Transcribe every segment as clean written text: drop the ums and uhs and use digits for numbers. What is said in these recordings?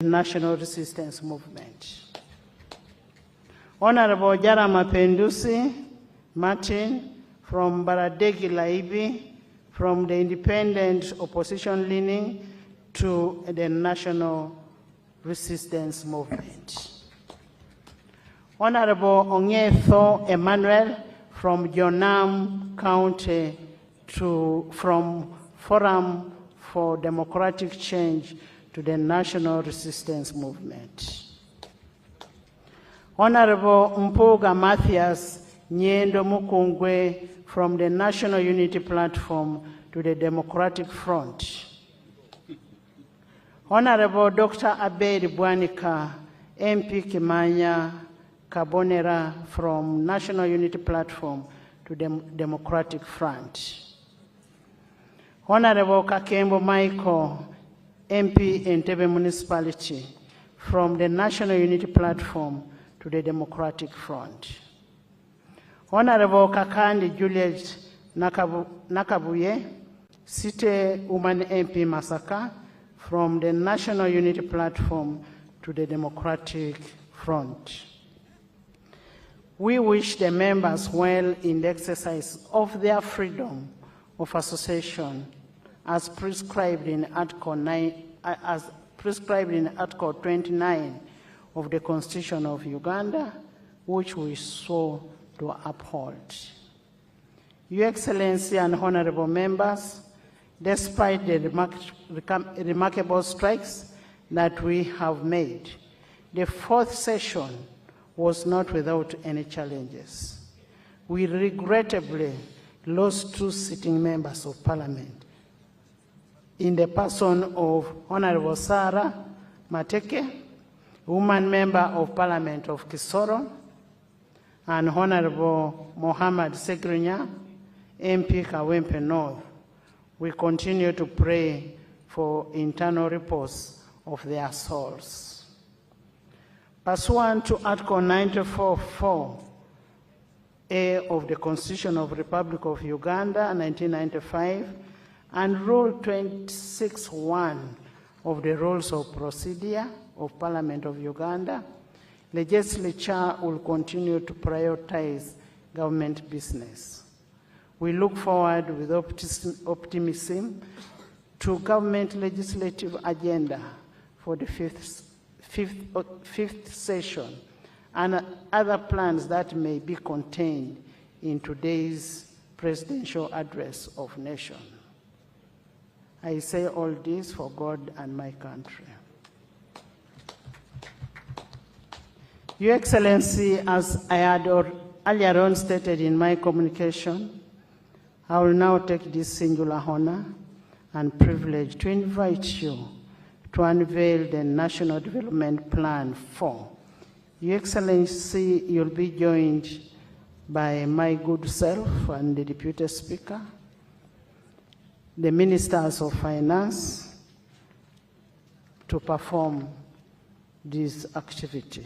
National Resistance Movement. Honorable Jara Mapinduzi Martin from Baradegi Laibi, from the Independent Opposition Leaning to the National Resistance Movement. Honorable Ongetho Emmanuel from Jonam County from Forum for Democratic Change to the National Resistance Movement. Honorable Mpuga Matthias Nyendo Mukungwe from the National Unity Platform to the Democratic Front. Honorable Dr. Abed Bwanika, MP Kimanya Kabonera from National Unity Platform to the Democratic Front. Honorable Kakembo Michael, MP Entebbe Municipality, from the National Unity Platform to the Democratic Front. Honorable Kakandi Juliet Nakabuye, City Woman MP Masaka, from the National Unity Platform to the Democratic Front. We wish the members well in the exercise of their freedom of association as prescribed in Article 29 of the Constitution of Uganda, which we swore to uphold. Your Excellency and honorable members, despite the remarkable strikes that we have made, the fourth session was not without any challenges. We regrettably lost 2 sitting members of Parliament in the person of Honorable Sarah Mateke, woman member of Parliament of Kisoro, and Honorable Mohammed Segrinya, MP Kawempe North. We continue to pray for internal repose of their souls. Pursuant to Article 94(4)(a) of the Constitution of the Republic of Uganda, 1995, and Rule 26(1) of the Rules of Procedure of Parliament of Uganda, legislature will continue to prioritize government business. We look forward with optimism to government legislative agenda for the fifth session and other plans that may be contained in today's presidential address of nation. I say all this for God and my country. Your Excellency, as I had earlier on stated in my communication, I will now take this singular honor and privilege to invite you to unveil the National Development Plan 4. Your Excellency, you'll be joined by my good self and the Deputy Speaker, the Ministers of Finance, to perform this activity.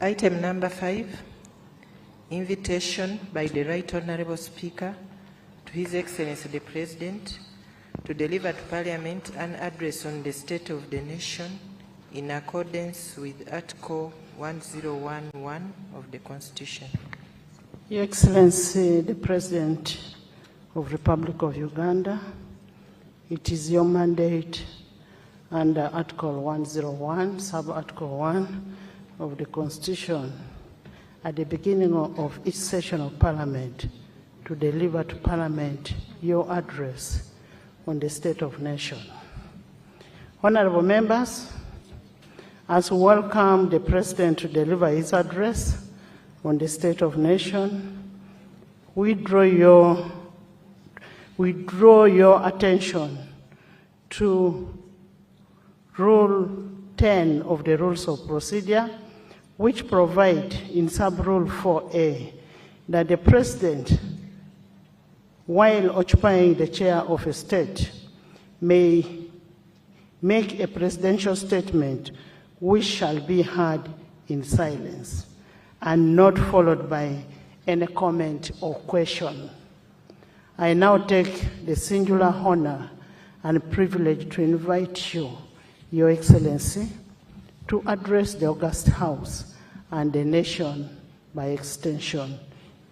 Item number 5, invitation by the Right Honourable Speaker to His Excellency the President to deliver to Parliament an address on the state of the nation in accordance with Article 1011 of the Constitution. Your Excellency the President of the Republic of Uganda, it is your mandate under Article 101, Sub-Article 1 of the Constitution at the beginning of each session of Parliament to deliver to Parliament your address on the state of nation. Honorable members, as we welcome the President to deliver his address on the state of nation, we draw your attention to Rule 10 of the Rules of Procedure, which provide in Sub-Rule 4A that the President, while occupying the chair of a state, may make a presidential statement which shall be heard in silence and not followed by any comment or question. I now take the singular honor and privilege to invite you, Your Excellency, to address the August House and the nation by extension.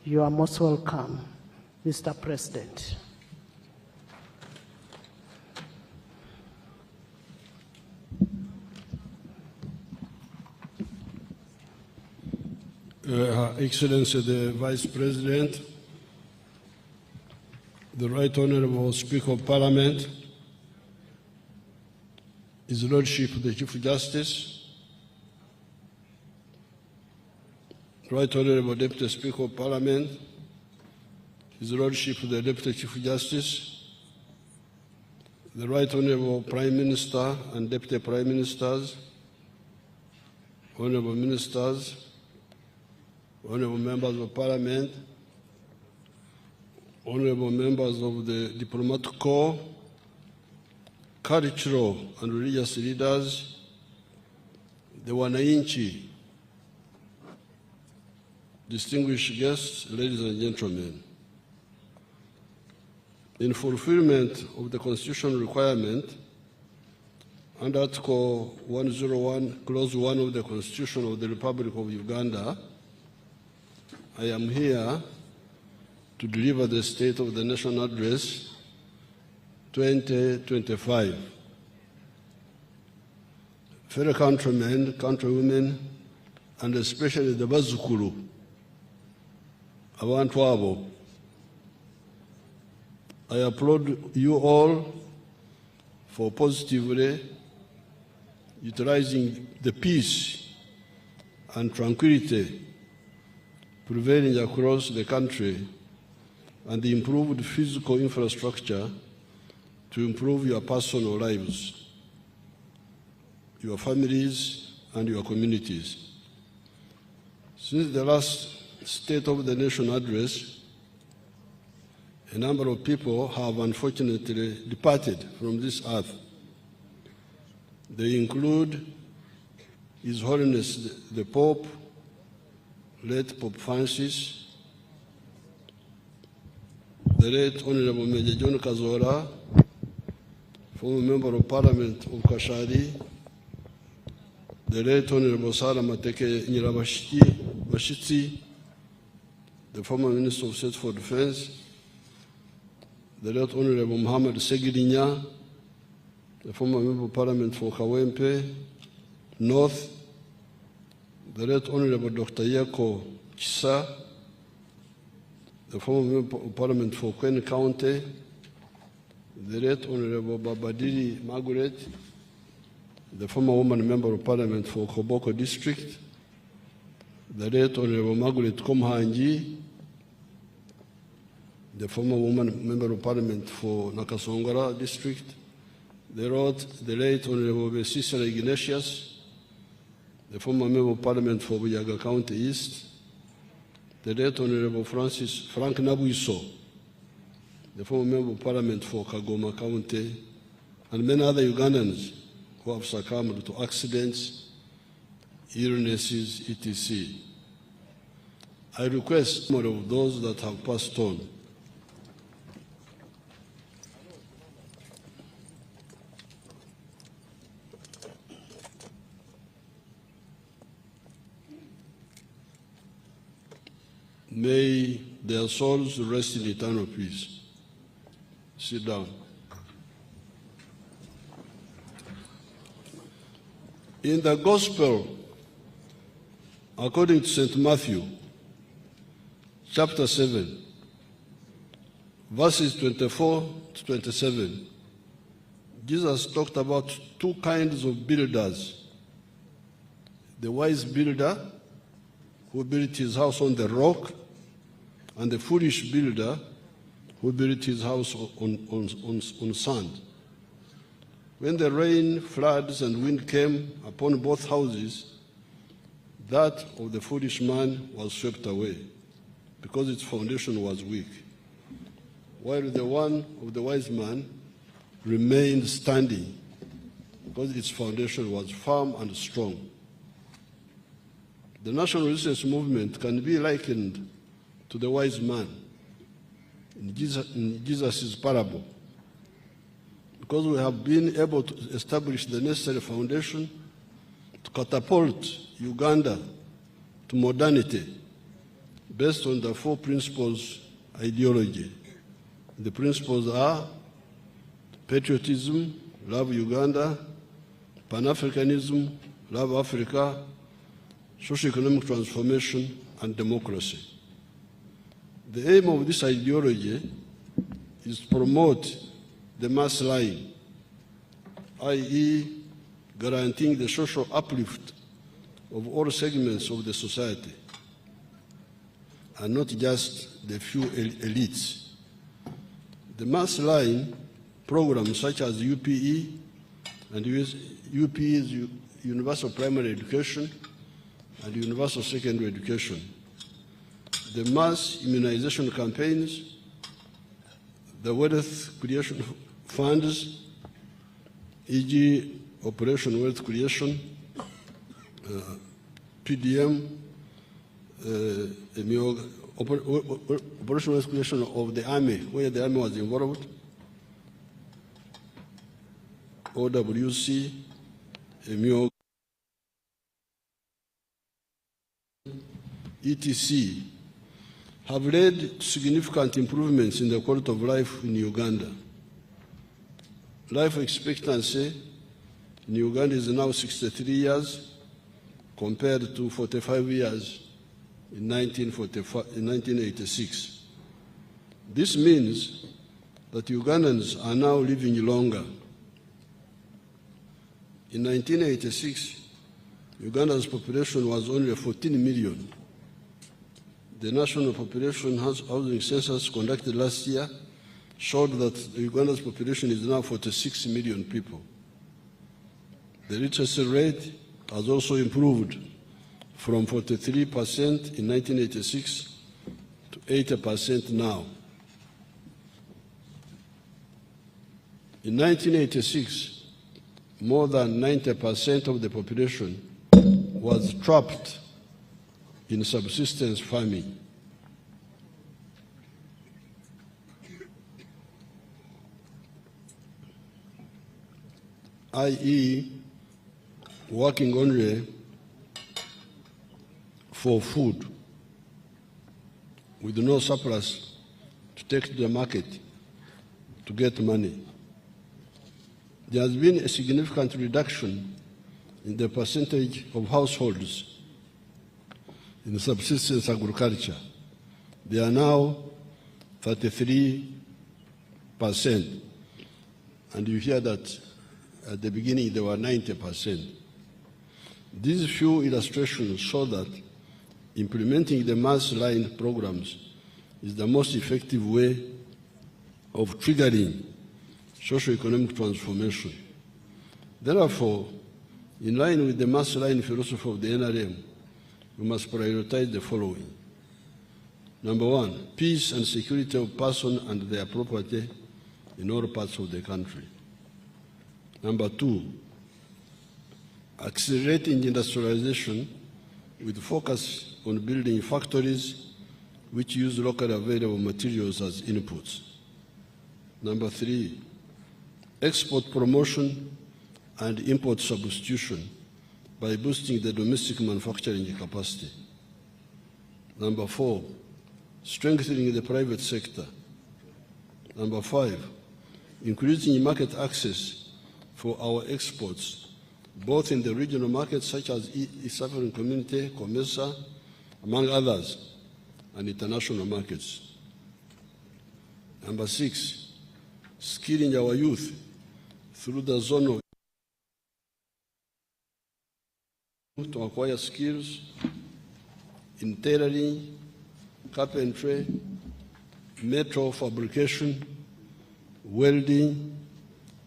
You are most welcome, Mr. President. Her Excellency the Vice President, the Right Honourable Speaker of Parliament, His Lordship the Chief Justice, Right Honourable Deputy Speaker of Parliament, His Lordship the Deputy Chief Justice, the Right Honourable Prime Minister and Deputy Prime Ministers, Honourable Ministers, Honourable Members of Parliament, Honourable Members of the Diplomatic Corps, cultural and religious leaders, the wananchi, distinguished guests, ladies and gentlemen. In fulfillment of the constitutional requirement under Article 101, Clause 1 of the Constitution of the Republic of Uganda, I am here to deliver the State of the Nation Address 2025. Fellow countrymen, countrywomen, and especially the Bazukulu, abantu abo, I applaud you all for positively utilizing the peace and tranquility prevailing across the country and the improved physical infrastructure to improve your personal lives, your families, and your communities. Since the last State of the Nation address, a number of people have unfortunately departed from this earth. They include His Holiness the Pope, late Pope Francis, the late Honorable Major John Kazora, former Member of Parliament of Kashari, the late Honorable Sarah Mateke Nyirabashitsi, the former Minister of State for Defense, the late Honorable Muhammad Segirinya, the former Member of Parliament for Kawempe North, the late Honorable Dr. Yako Chisa, the former Member of Parliament for Queen County, the late Honorable Babadiri Margaret, the former woman Member of Parliament for Koboko District, the late Honorable Margaret Komhanji, the former woman Member of Parliament for Nakasongora District, the late Honorable Cicely Ignatius, the former Member of Parliament for Buyaga County East, the Right Honorable Frank Nabuiso, the former Member of Parliament for Kagoma County, and many other Ugandans who have succumbed to accidents, illnesses, etc. I request more of those that have passed on. May their souls rest in eternal peace. Sit down. In the Gospel, according to St. Matthew, chapter 7, verses 24 to 27, Jesus talked about two kinds of builders. The wise builder, who built his house on the rock, and the foolish builder, who built his house on sand. When the rain, floods, and wind came upon both houses, that of the foolish man was swept away, because its foundation was weak, while the one of the wise man remained standing, because its foundation was firm and strong. The national resistance movement can be likened to the wise man in Jesus' parable, because we have been able to establish the necessary foundation to catapult Uganda to modernity based on the four principles ideology. The principles are patriotism, love Uganda; Pan-Africanism, love Africa; socio-economic transformation, and democracy. The aim of this ideology is to promote the mass line, i.e., guaranteeing the social uplift of all segments of the society, and not just the few elites. The mass line programs such as UPE and UPE's Universal Primary Education and Universal Secondary Education, the mass immunization campaigns, the wealth creation funds, e.g. Operation Wealth Creation, PDM, Operation Wealth Creation of the Army, where the Army was involved, OWC, EMIOG, etc., have led to significant improvements in the quality of life in Uganda. Life expectancy in Uganda is now 63 years compared to 45 years in 1986. This means that Ugandans are now living longer. In 1986, Uganda's population was only 14 million. The national population housing census conducted last year showed that Uganda's population is now 46 million people. The literacy rate has also improved from 43% in 1986 to 80% now. In 1986, more than 90% of the population was trapped in subsistence farming. i.e., working only for food with no surplus to take to the market to get money. There has been a significant reduction in the percentage of households in subsistence agriculture. They are now 33%. And you hear that at the beginning they were 90%. These few illustrations show that implementing the mass line programs is the most effective way of triggering socio-economic transformation. Therefore, in line with the mass line philosophy of the NRM, we must prioritize the following. Number one, peace and security of person and their property in all parts of the country. Number two, accelerating industrialization with focus on building factories which use locally available materials as inputs. Number three, export promotion and import substitution by boosting the domestic manufacturing capacity. Number four, strengthening the private sector. Number five, increasing market access for our exports, both in the regional markets such as East African Community, COMESA, among others, and international markets. Number six, skilling our youth through the zone to acquire skills in tailoring, carpentry, metal fabrication, welding,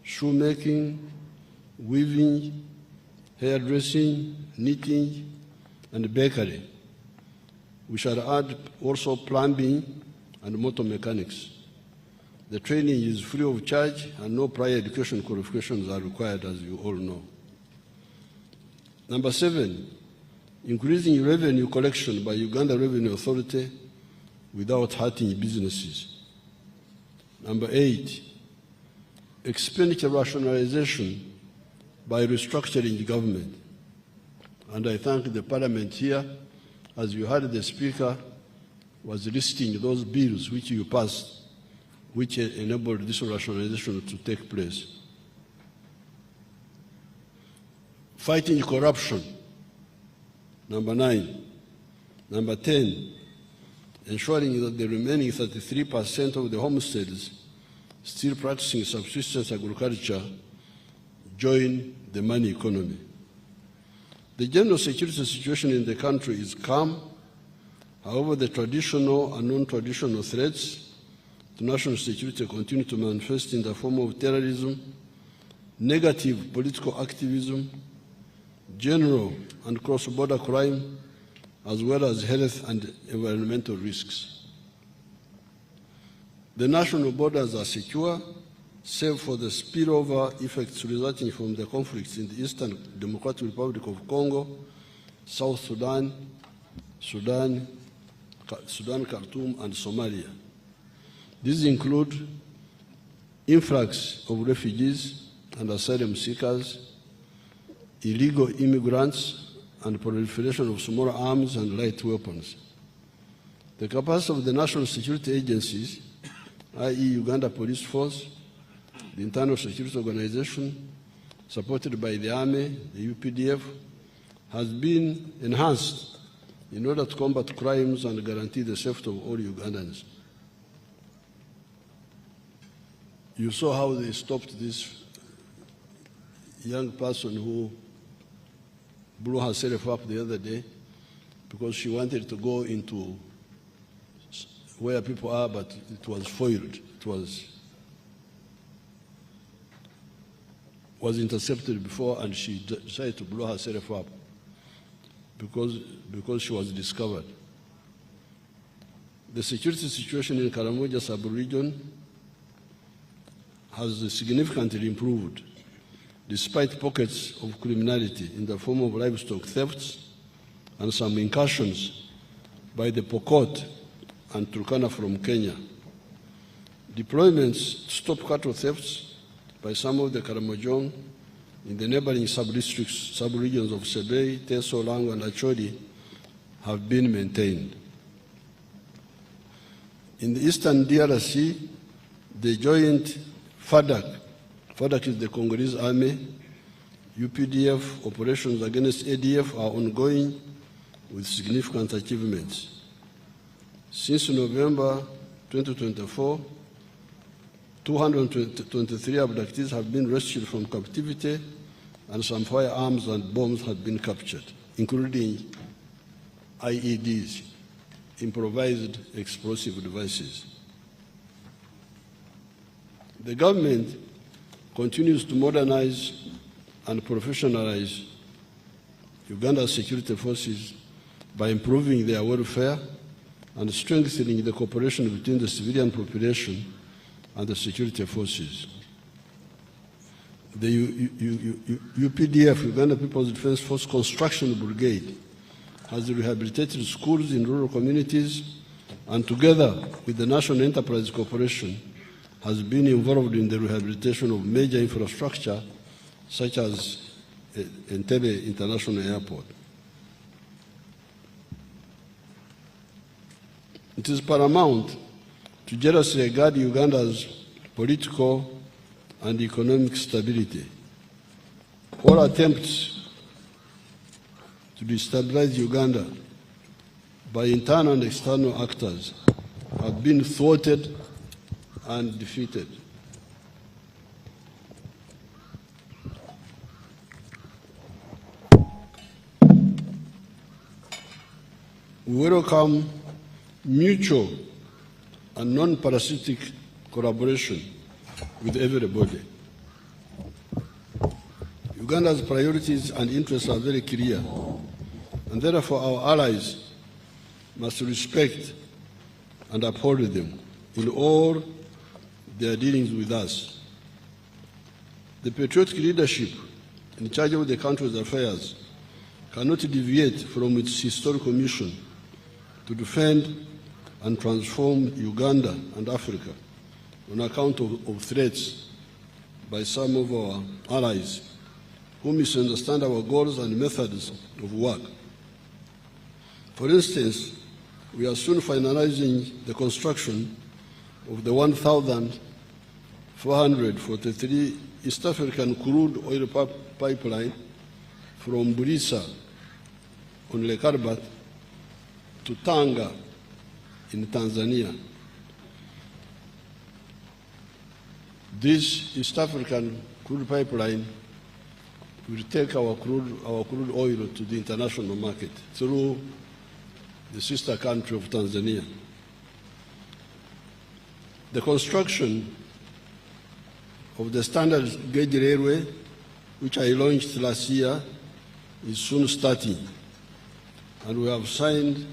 shoemaking, weaving, hairdressing, knitting, and bakery. We shall add also plumbing and motor mechanics. The training is free of charge and no prior education qualifications are required, as you all know. Number seven, increasing revenue collection by Uganda Revenue Authority without hurting businesses. Number eight, expenditure rationalization by restructuring government. And I thank the Parliament here, as you heard the Speaker was listing those bills which you passed, which enabled this rationalization to take place. Fighting corruption. Number nine. Number 10, ensuring that the remaining 33% of the homesteads still practicing subsistence agriculture join the money economy. The general security situation in the country is calm. However, the traditional and non-traditional threats to national security continue to manifest in the form of terrorism, negative political activism, general and cross-border crime, as well as health and environmental risks. The national borders are secure, save for the spillover effects resulting from the conflicts in the Eastern Democratic Republic of Congo, South Sudan, Sudan, Khartoum, and Somalia. These include influx of refugees and asylum seekers, illegal immigrants, and proliferation of small arms and light weapons. The capacity of the national security agencies, i.e. Uganda Police Force, the Internal Security Organization, supported by the Army, the UPDF, has been enhanced in order to combat crimes and guarantee the safety of all Ugandans. You saw how they stopped this young person who blew herself up the other day because she wanted to go into where people are, but it was foiled. It was intercepted before, and she decided to blow herself up because she was discovered. The security situation in Karamoja sub-region has significantly improved, despite pockets of criminality in the form of livestock thefts and some incursions by the Pokot and Turkana from Kenya. Deployments to stop cattle thefts by some of the Karamojong in the neighboring sub-districts, sub-regions of Sebei, Teso, Lango, and Acholi have been maintained. In the eastern DRC, the joint FADAC is the Congolese army, UPDF operations against ADF are ongoing with significant achievements. Since November 2024, 223 abductees have been rescued from captivity and some firearms and bombs have been captured, including IEDs, improvised explosive devices. The government continues to modernize and professionalize Uganda's security forces by improving their welfare, and strengthening the cooperation between the civilian population and the security forces. The UPDF, Uganda People's Defense Force Construction Brigade, has rehabilitated schools in rural communities and together with the National Enterprise Corporation has been involved in the rehabilitation of major infrastructure such as Entebbe International Airport. It is paramount to jealously guard Uganda's political and economic stability. All attempts to destabilize Uganda by internal and external actors have been thwarted and defeated. We welcome mutual and non-parasitic collaboration with everybody. Uganda's priorities and interests are very clear, and therefore our allies must respect and uphold them in all their dealings with us. The patriotic leadership in charge of the country's affairs cannot deviate from its historical mission to defend and transform Uganda and Africa on account of threats by some of our allies who misunderstand our goals and methods of work. For instance, we are soon finalizing the construction of the 1,443 East African crude oil pipeline from Bulisa on Lake Albert to Tanga in Tanzania. This East African crude pipeline will take our crude oil to the international market through the sister country of Tanzania. The construction of the standard gauge railway, which I launched last year, is soon starting, and we have signed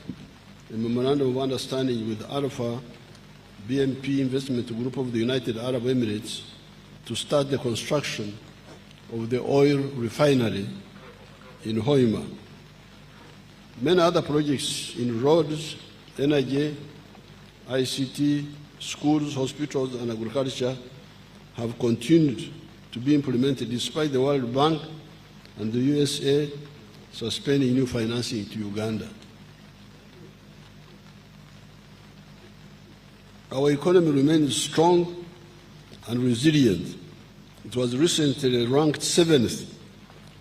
a memorandum of understanding with Alpha BMP Investment Group of the United Arab Emirates to start the construction of the oil refinery in Hoima. Many other projects in roads, energy, ICT, schools, hospitals, and agriculture have continued to be implemented despite the World Bank and the USA suspending new financing to Uganda. Our economy remains strong and resilient. It was recently ranked 7th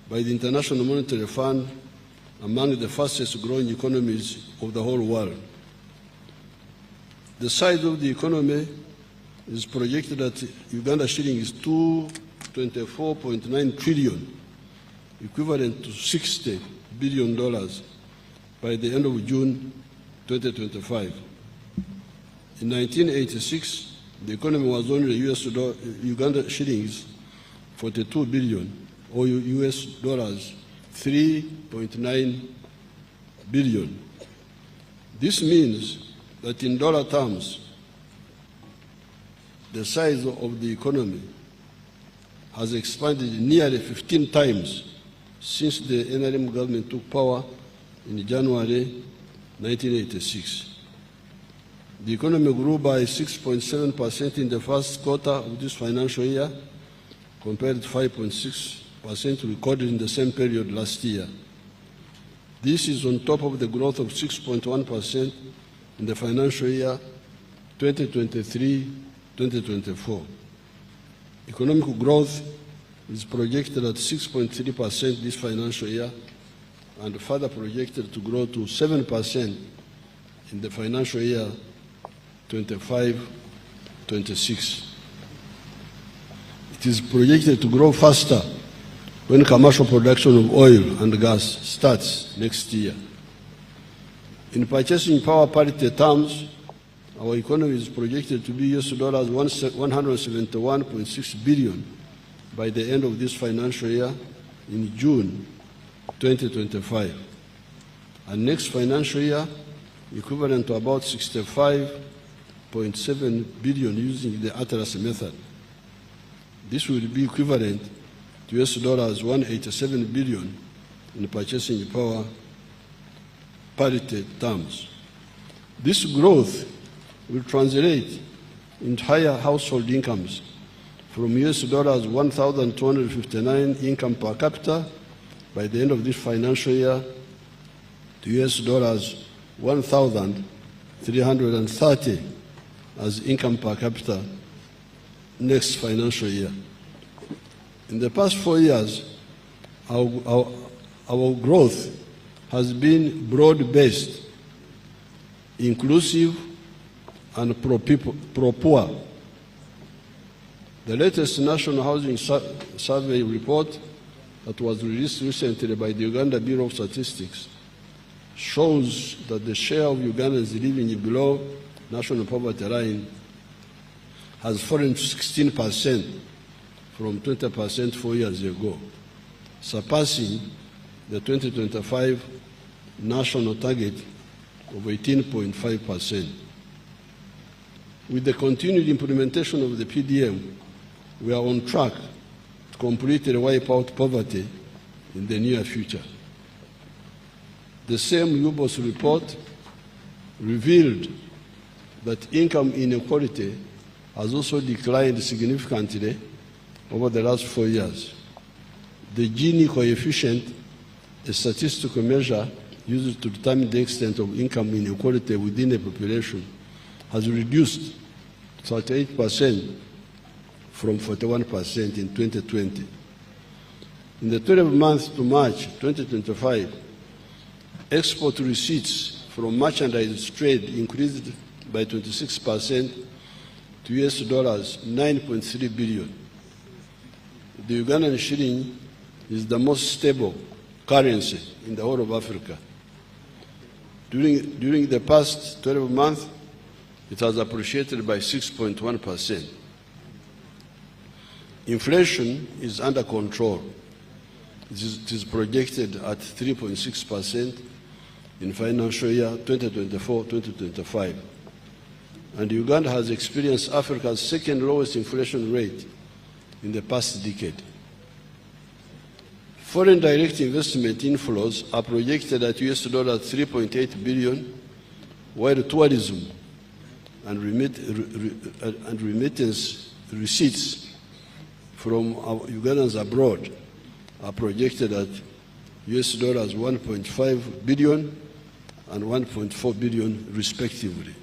by the International Monetary Fund among the fastest growing economies of the whole world. The size of the economy is projected at Uganda shillings $224.9 trillion, equivalent to $60 billion by the end of June 2025. In 1986, the economy was only Uganda shillings 42 billion, or US dollars 3.9 billion. This means that in dollar terms, the size of the economy has expanded nearly 15 times since the NRM government took power in January 1986. The economy grew by 6.7% in the first quarter of this financial year, compared to 5.6% recorded in the same period last year. This is on top of the growth of 6.1% in the financial year 2023-2024. Economic growth is projected at 6.3% this financial year and further projected to grow to 7% in the financial year 25-26. It is projected to grow faster when commercial production of oil and gas starts next year. In purchasing power parity terms, our economy is projected to be US dollars 171.6 billion by the end of this financial year in June 2025. And next financial year, equivalent to about 65.7 billion using the Atlas method. This will be equivalent to US dollars 187 billion in purchasing power parity terms. This growth will translate into higher household incomes from US dollars 1,259 income per capita by the end of this financial year to US dollars 1,330 as income per capita next financial year. In the past 4 years, our growth has been broad-based, inclusive, and pro-poor. The latest National Housing Survey report that was released recently by the Uganda Bureau of Statistics shows that the share of Ugandans living below national poverty line has fallen to 16% from 20% 4 years ago, surpassing the 2025 national target of 18.5%. With the continued implementation of the PDM, we are on track to completely wipe out poverty in the near future. The same UBOS report revealed that income inequality has also declined significantly over the last 4 years. The Gini coefficient, a statistical measure used to determine the extent of income inequality within a population, has reduced to 38% from 41% in 2020. In the 12 months to March 2025, export receipts from merchandise trade increased by 26% to US dollars 9.3 billion. The Ugandan shilling is the most stable currency in the whole of Africa. During the past 12 months, it has appreciated by 6.1%. Inflation is under control. It is projected at 3.6% in financial year 2024-2025. And Uganda has experienced Africa's second lowest inflation rate in the past decade. Foreign direct investment inflows are projected at US dollars 3.8 billion, while tourism and remittance receipts from our Ugandans abroad are projected at US dollars 1.5 billion and 1.4 billion respectively.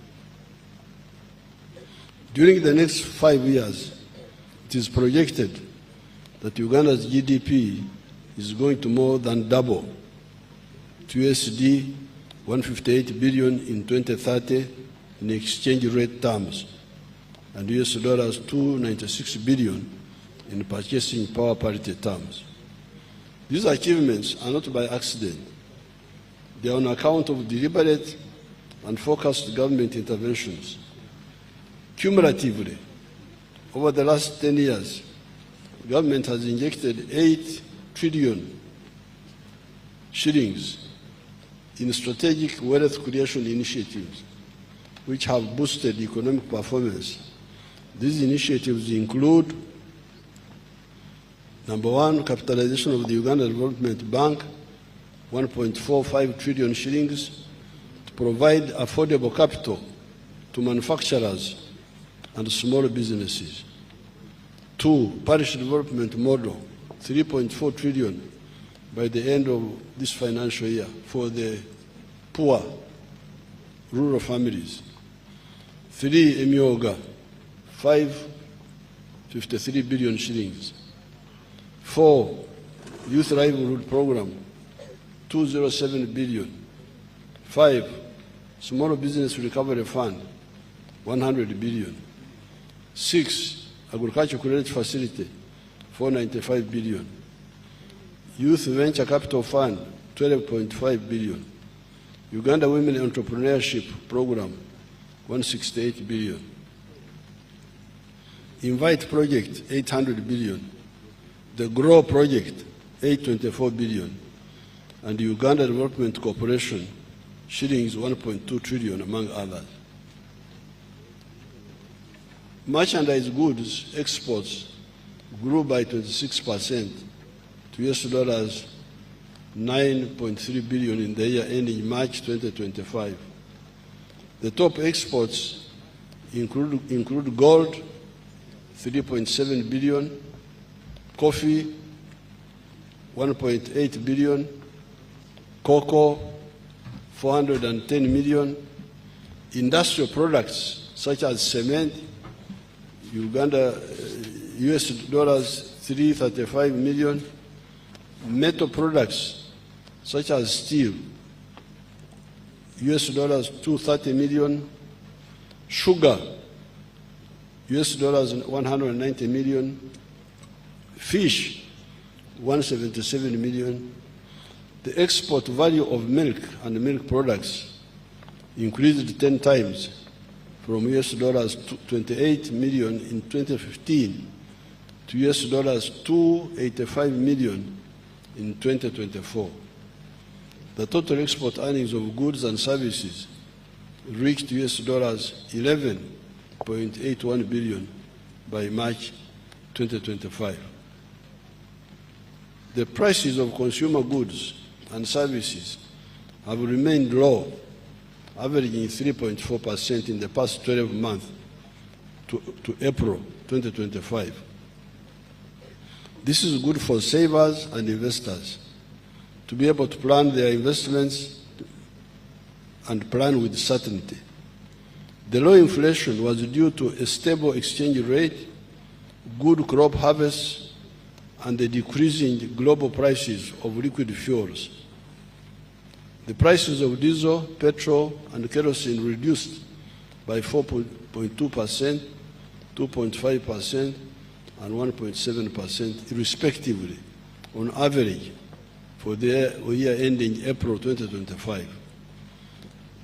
During the next 5 years, it is projected that Uganda's GDP is going to more than double to USD 158 billion in 2030 in exchange rate terms and US dollars 296 billion in purchasing power parity terms. These achievements are not by accident. They are on account of deliberate and focused government interventions. Cumulatively, over the last 10 years, government has injected 8 trillion shillings in strategic wealth creation initiatives, which have boosted economic performance. These initiatives include: number one, capitalization of the Uganda Development Bank, 1.45 trillion shillings, to provide affordable capital to manufacturers and small businesses. 2, parish development model, 3.4 trillion by the end of this financial year for the poor rural families. 3, Emyoga, 553 billion shillings. 4, Youth Livelihood Program, 207 billion. 5, Small Business Recovery Fund, 100 billion. 6, Agriculture Credit Facility, 495 billion. Youth Venture Capital Fund, 12.5 billion. Uganda Women Entrepreneurship Program, 168 billion. Invite Project, 800 billion. The Grow Project, 824 billion. And the Uganda Development Corporation, shillings 1.2 trillion, among others. Merchandise goods exports grew by 26% to US $9.3 billion in the year ending March 2025. The top exports include gold, 3.7 billion, coffee, 1.8 billion, cocoa, 410 million, industrial products such as cement, US $335 million, metal products such as steel, US $230 million, sugar, US $190 million, fish, 177 million. The export value of milk and milk products increased 10 times from US $28 million in 2015 to US $285 million in 2024. The total export earnings of goods and services reached US $11.81 billion by March 2025. The prices of consumer goods and services have remained low, averaging 3.4% in the past 12 months to April 2025. This is good for savers and investors to be able to plan their investments and plan with certainty. The low inflation was due to a stable exchange rate, good crop harvests, and the decreasing global prices of liquid fuels. The prices of diesel, petrol, and kerosene reduced by 4.2%, 2.5%, and 1.7% respectively, on average, for the year ending April 2025.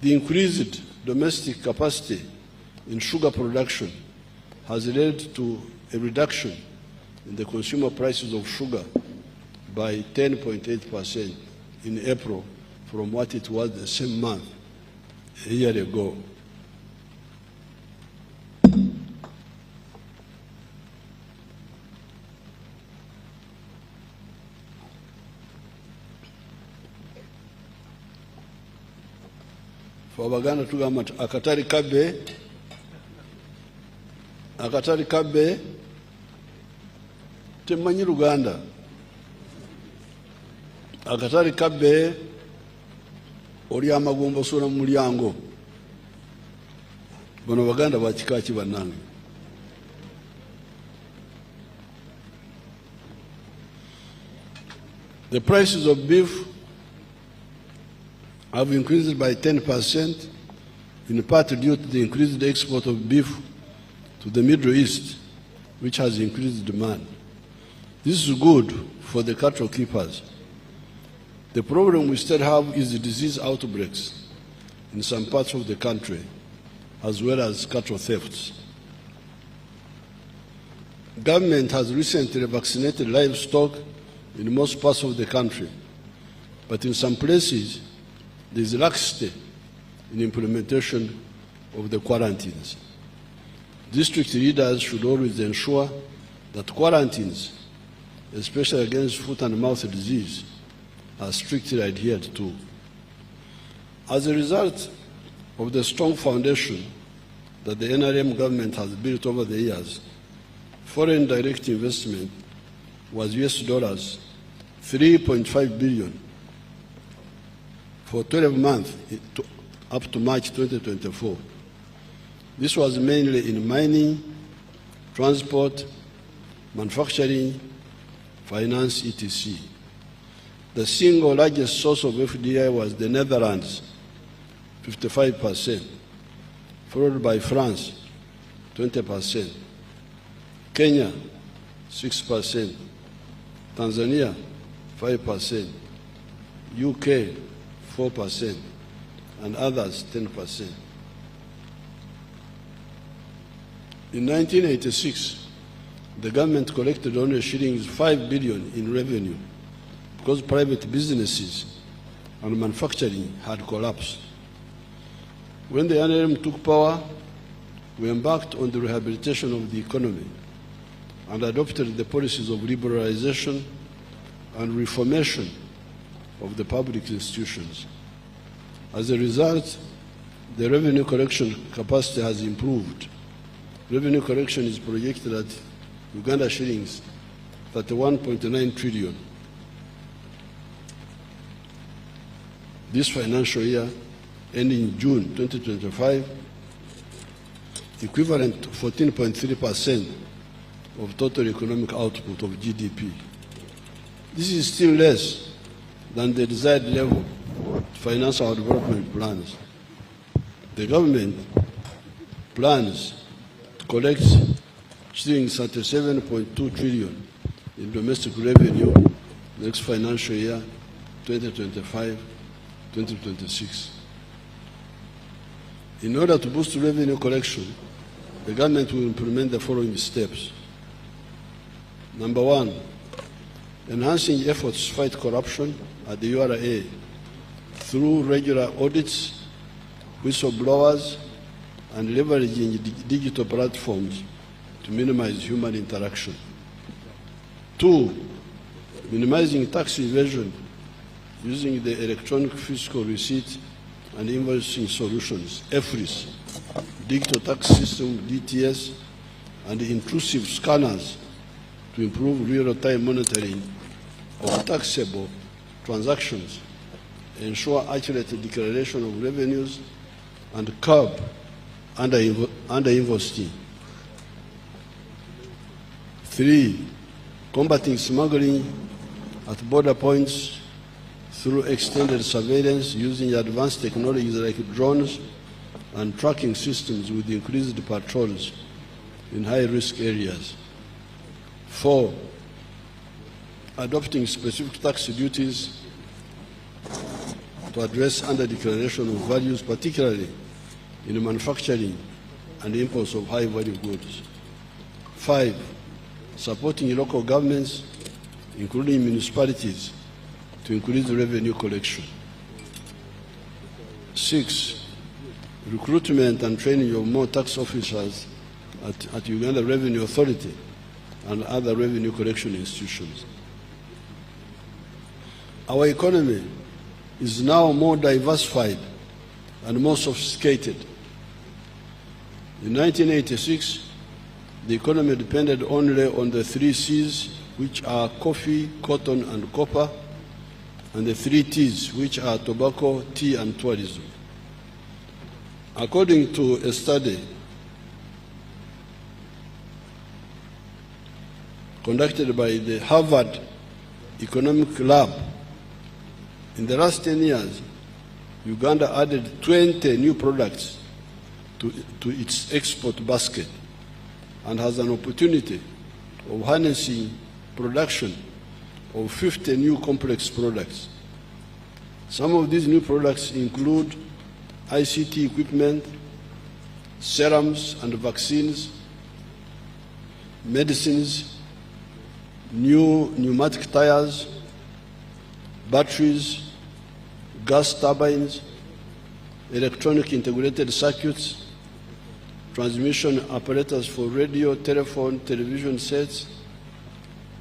The increased domestic capacity in sugar production has led to a reduction in the consumer prices of sugar by 10.8% in April from what it was the same month a year ago. For Baganda tugamba akatari kabbe temanyi Luganda. Akatari kabbe oli amagumba osula mu mulyango. Bano Baganda bakika ki bannange? The prices of beef have increased by 10%, in part due to the increased export of beef to the Middle East, which has increased demand. This is good for the cattle keepers. The problem we still have is the disease outbreaks in some parts of the country, as well as cattle thefts. Government has recently vaccinated livestock in most parts of the country, but in some places, there is laxity in implementation of the quarantines. District leaders should always ensure that quarantines, especially against foot and mouth disease, are strictly adhered to. As a result of the strong foundation that the NRM government has built over the years, foreign direct investment was US $3.5 billion for 12 months up to March 2024. This was mainly in mining, transport, manufacturing, finance, etc. The single largest source of FDI was the Netherlands, 55%, followed by France, 20%, Kenya, 6%, Tanzania, 5%, UK, 4%, and others 10%. In 1986, the government collected only shillings 5 billion in revenue because private businesses and manufacturing had collapsed. When the NRM took power, we embarked on the rehabilitation of the economy and adopted the policies of liberalization and reformation of the public institutions. As a result, the revenue collection capacity has improved. Revenue collection is projected at Uganda shillings 31.9 trillion. This financial year, ending June 2025, equivalent to 14.3% of total economic output of GDP. This is still less than the desired level to finance our development plans. The government plans to collect shillings 37.2 trillion in domestic revenue next financial year, 2025-2026. In order to boost revenue collection, the government will implement the following steps. Number one, enhancing efforts to fight corruption at the URA through regular audits, whistleblowers, and leveraging digital platforms to minimize human interaction. Two, minimizing tax evasion using the electronic fiscal receipt and invoicing solutions, EFRIS, digital tax system, DTS, and intrusive scanners to improve real-time monitoring of taxable transactions, ensure accurate declaration of revenues, and curb under-invoicing. Three, combating smuggling at border points through extended surveillance using advanced technologies like drones and tracking systems with increased patrols in high-risk areas. Four, adopting specific tax duties to address under-declaration of values, particularly in manufacturing and imports of high-value goods. Five, supporting local governments, including municipalities, to increase revenue collection. Six, recruitment and training of more tax officers at Uganda Revenue Authority and other revenue collection institutions. Our economy is now more diversified and more sophisticated. In 1986, the economy depended only on the 3 C's, which are coffee, cotton, and copper, and the 3 T's, which are tobacco, tea, and tourism. According to a study conducted by the Harvard Economic Lab, in the last 10 years, Uganda added 20 new products to its export basket and has an opportunity of harnessing production of 50 new complex products. Some of these new products include ICT equipment, serums and vaccines, medicines, new pneumatic tires, batteries, gas turbines, electronic integrated circuits, transmission apparatus for radio, telephone, television sets,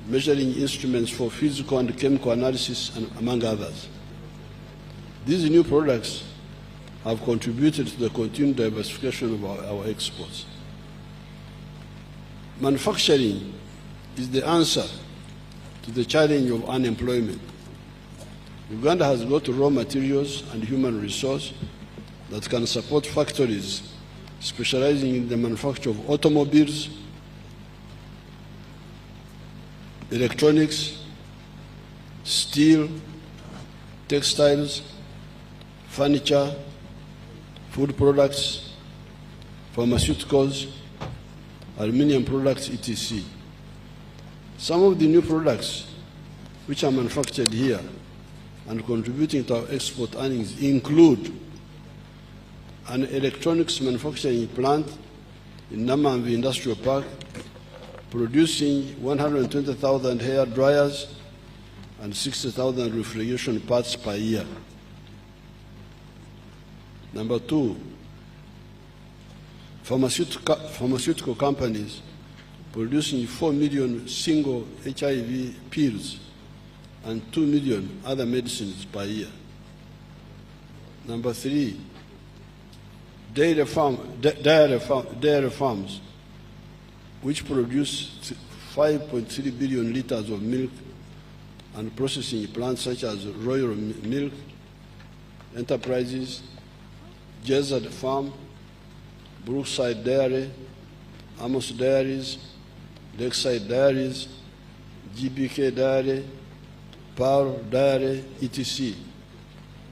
measuring instruments for physical and chemical analysis, and among others. These new products have contributed to the continued diversification of our exports. Manufacturing is the answer to the challenge of unemployment. Uganda has got raw materials and human resource that can support factories specializing in the manufacture of automobiles, electronics, steel, textiles, furniture, food products, pharmaceuticals, aluminium products, etc. Some of the new products which are manufactured here and contributing to our export earnings include an electronics manufacturing plant in Namamvi Industrial Park, producing 120,000 hair dryers and 60,000 refrigeration parts per year. Number two, pharmaceutical companies producing 4 million single HIV pills and 2 million other medicines per year. Number 3, dairy farms, which produce 5.3 billion liters of milk, and processing plants such as Royal Milk Enterprises, Jezzard Farm, Brookside Dairy, Amos Dairies, Lakeside Dairies, GBK Dairy, Pearl Dairy, etc.,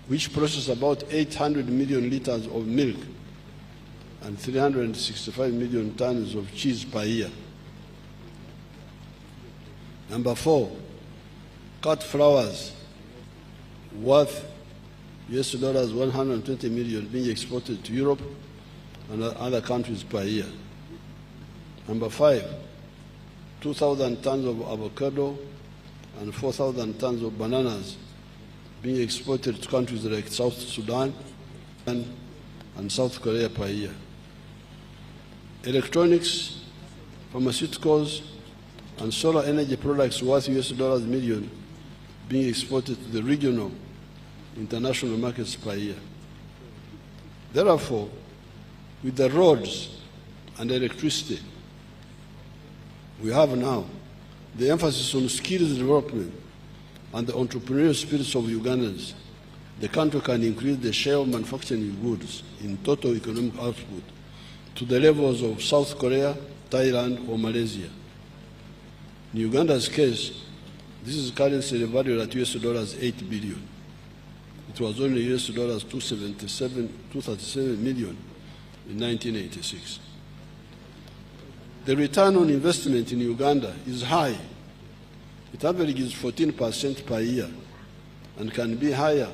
which process about 800 million liters of milk and 365 million tons of cheese per year. Number 4, cut flowers worth US dollars 120 million being exported to Europe and other countries per year. Number 5, 2,000 tons of avocado and 4,000 tons of bananas being exported to countries like South Sudan and South Korea per year. Electronics, pharmaceuticals, and solar energy products worth US dollars million being exported to the regional international markets per year. Therefore, with the roads and electricity we have now, the emphasis on skills development and the entrepreneurial spirits of Ugandans, the country can increase the share of manufacturing goods in total economic output to the levels of South Korea, Thailand, or Malaysia. In Uganda's case, this is currently valued at US dollars 8 billion. It was only US dollars 237 million in 1986. The return on investment in Uganda is high. It averages 14% per year and can be higher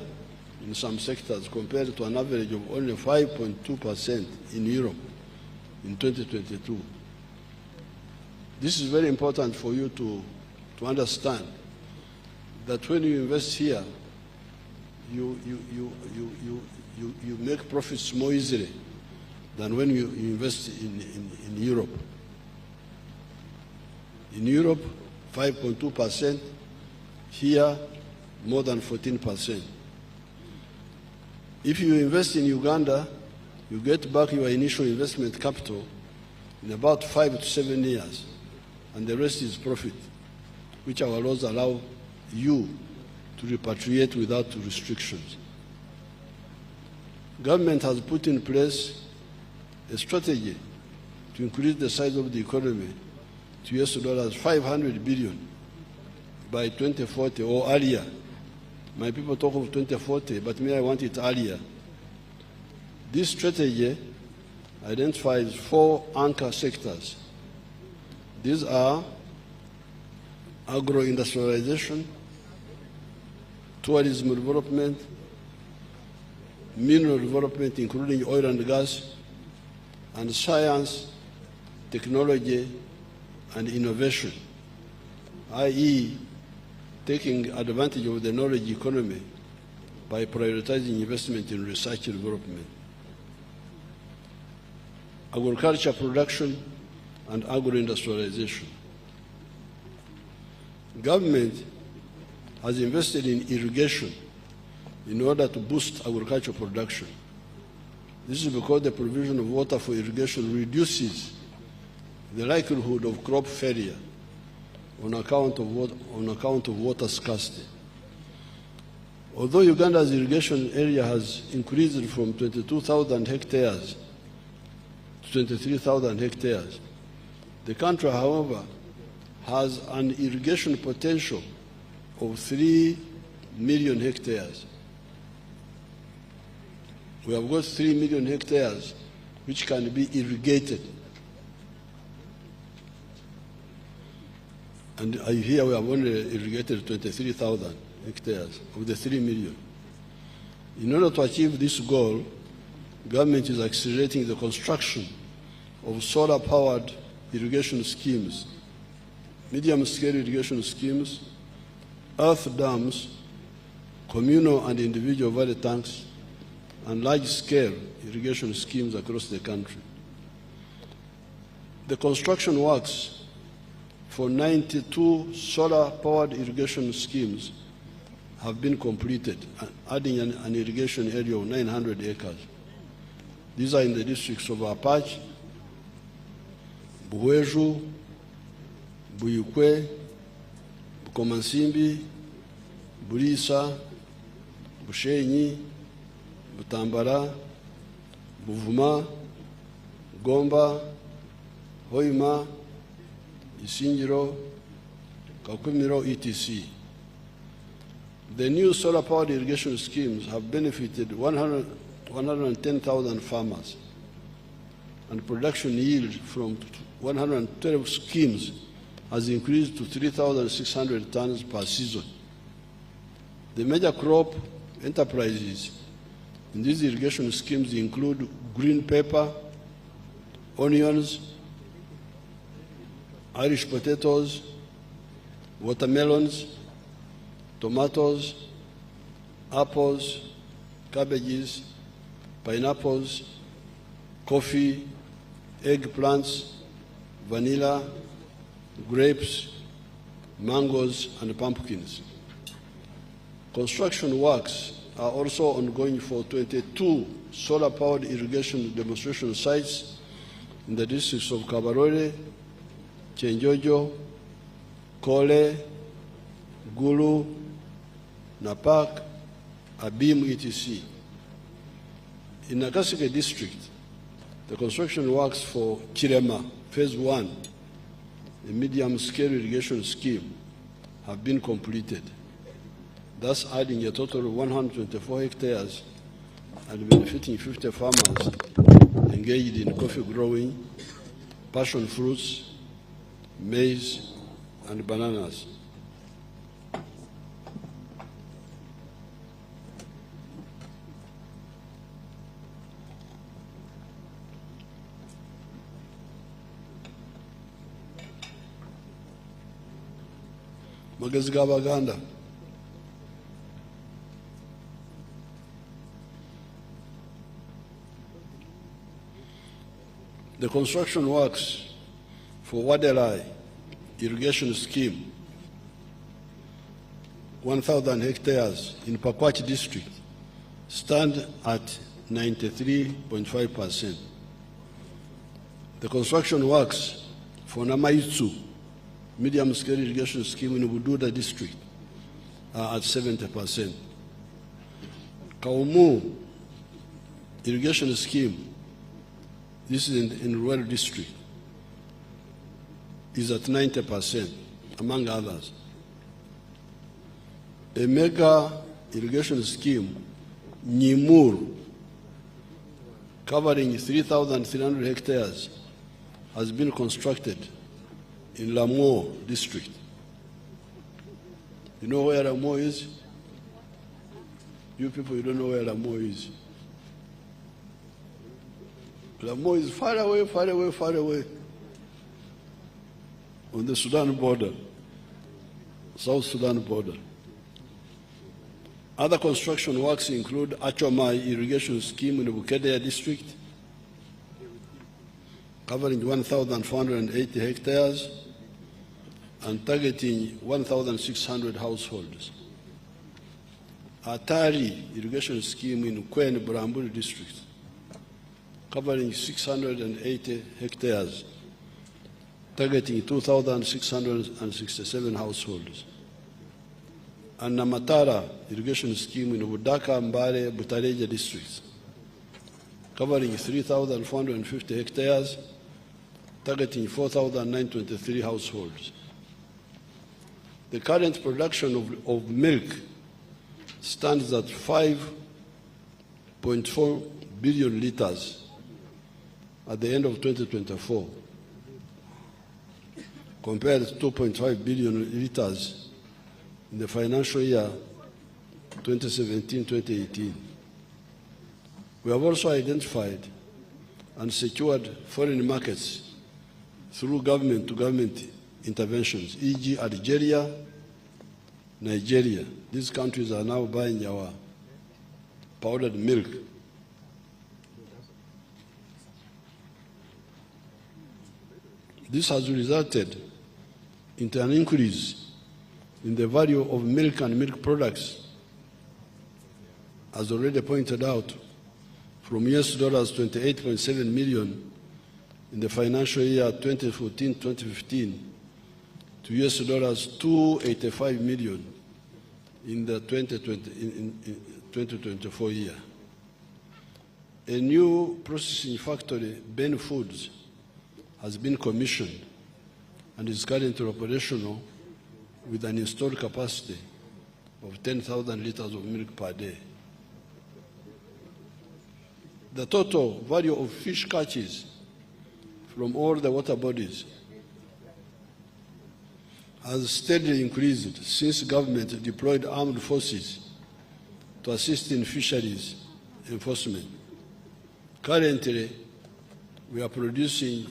in some sectors compared to an average of only 5.2% in Europe in 2022. This is very important for you to understand that when you invest here, you make profits more easily than when you invest in Europe. In Europe, 5.2%, here more than 14%. If you invest in Uganda, you get back your initial investment capital in about 5 to 7 years, and the rest is profit, which our laws allow you to repatriate without restrictions. Government has put in place a strategy to increase the size of the economy to US dollars 500 billion by 2040 or earlier. My people talk of 2040, but me, I want it earlier. This strategy identifies 4 anchor sectors. These are agro-industrialization, tourism development, mineral development, including oil and gas, and science, technology, and innovation, i.e., taking advantage of the knowledge economy by prioritizing investment in research and development. Agriculture production and agro-industrialization. Government has invested in irrigation in order to boost agricultural production. This is because the provision of water for irrigation reduces the likelihood of crop failure on account of water scarcity. Although Uganda's irrigation area has increased from 22,000 hectares to 23,000 hectares, the country, however, has an irrigation potential of 3 million hectares. We have got 3 million hectares which can be irrigated. And here we have only irrigated 23,000 hectares of the 3 million. In order to achieve this goal, government is accelerating the construction of solar-powered irrigation schemes, medium-scale irrigation schemes, earth dams, communal and individual valley tanks, and large-scale irrigation schemes across the country. The construction works for 92 solar-powered irrigation schemes have been completed, adding an irrigation area of 900 acres. These are in the districts of Apache, Buhweju, Buyukwe, Bukomansimbi, Burisa, Bushenyi, Butambara, Buvuma, Gomba, Hoima, Isingiro, Kakumiro, etc. The new solar-powered irrigation schemes have benefited 110,000 farmers, and production yield from 112 schemes has increased to 3,600 tons per season. The major crop enterprises in these irrigation schemes include green pepper, onions, Irish potatoes, watermelons, tomatoes, apples, cabbages, pineapples, coffee, eggplants, vanilla, grapes, mangoes, and pumpkins. Construction works are also ongoing for 22 solar-powered irrigation demonstration sites in the districts of Kabarore, Chenjojo, Kole, Gulu, Napak, Abim, etc. In Nakaseke district, the construction works for Chirema, Phase 1, a medium-scale irrigation scheme, have been completed, thus adding a total of 124 hectares and benefiting 50 farmers engaged in coffee growing, passion fruits, maize, and bananas. Magezi g'Abaganda. The construction works for Wadelai irrigation scheme, 1,000 hectares in Pakwach district, stand at 93.5%. The construction works for Namaitsu medium-scale irrigation scheme in Bududa district are at 70%. Kaumu irrigation scheme, this is in rural district, is at 90%, among others. A mega irrigation scheme, Nyimur, covering 3,300 hectares, has been constructed in Lamo district. You know where Lamo is? You people, you don't know where Lamo is. Lamo is far away, far away, far away, on the Sudan border, South Sudan border. Other construction works include Achomai irrigation scheme in the Bukedea district, covering 1,480 hectares and targeting 1,600 households. Atari irrigation scheme in Kwen Buramburi district, covering 680 hectares, targeting 2,667 households. And Namatara irrigation scheme in Budaka, Mbare, Butareja districts, covering 3,450 hectares, targeting 4,923 households. The current production of milk stands at 5.4 billion liters at the end of 2024, compared to 2.5 billion liters in the financial year 2017-2018. We have also identified and secured foreign markets through government-to-government interventions, e.g. Algeria, Nigeria. These countries are now buying our powdered milk. This has resulted into an increase in the value of milk and milk products, as already pointed out, from $28.7 million in the financial year 2014-2015 to $285 million in the 2024 year. A new processing factory, Ben Foods, has been commissioned and is currently operational with an installed capacity of 10,000 liters of milk per day. The total value of fish catches from all the water bodies has steadily increased since government deployed armed forces to assist in fisheries enforcement. Currently, we are producing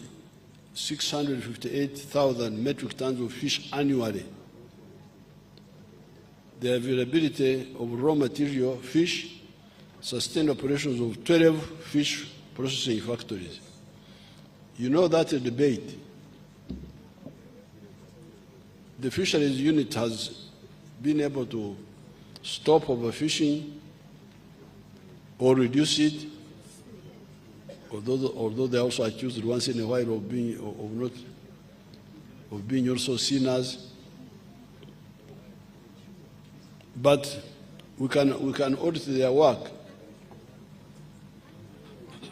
658,000 metric tons of fish annually. The availability of raw material, fish, sustained operations of 12 fish processing factories. You know that debate. The fisheries unit has been able to stop overfishing or reduce it, although they also accused once in a while of being also sinners. But we can audit their work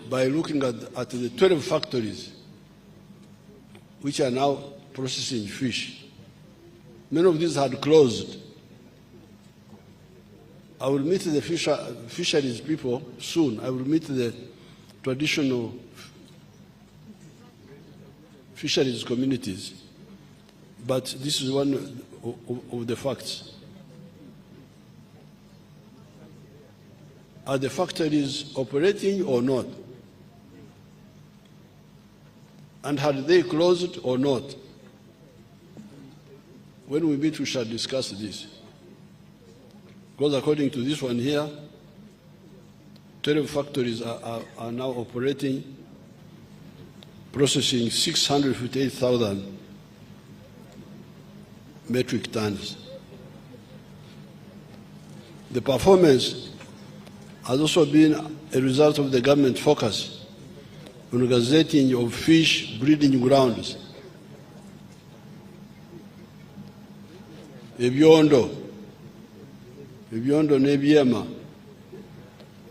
by looking at the 12 factories which are now processing fish. Many of these had closed. I will meet the fisheries people soon. I will meet the traditional fisheries communities. But this is one of the facts. Are the factories operating or not? And had they closed or not? When we meet, we shall discuss this. Because according to this one here, 12 factories are now operating, processing 658,000 metric tons. The performance has also been a result of the government focus on gazetting of fish breeding grounds. Ebyondo nebyema,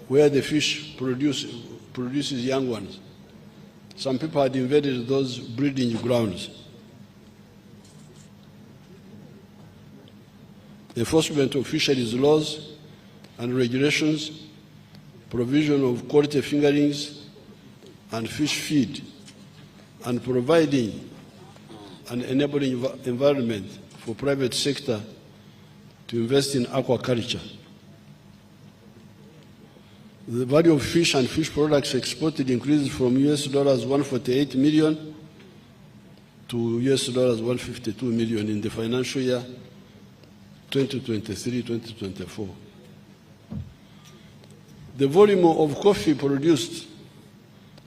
where the fish produces young ones. Some people had invaded those breeding grounds. Enforcement of fisheries laws and regulations, provision of quality fingerlings and fish feed, and providing an enabling environment for private sector to invest in aquaculture. The value of fish and fish products exported increased from $148 million to $152 million in the financial year 2023-2024. The volume of coffee produced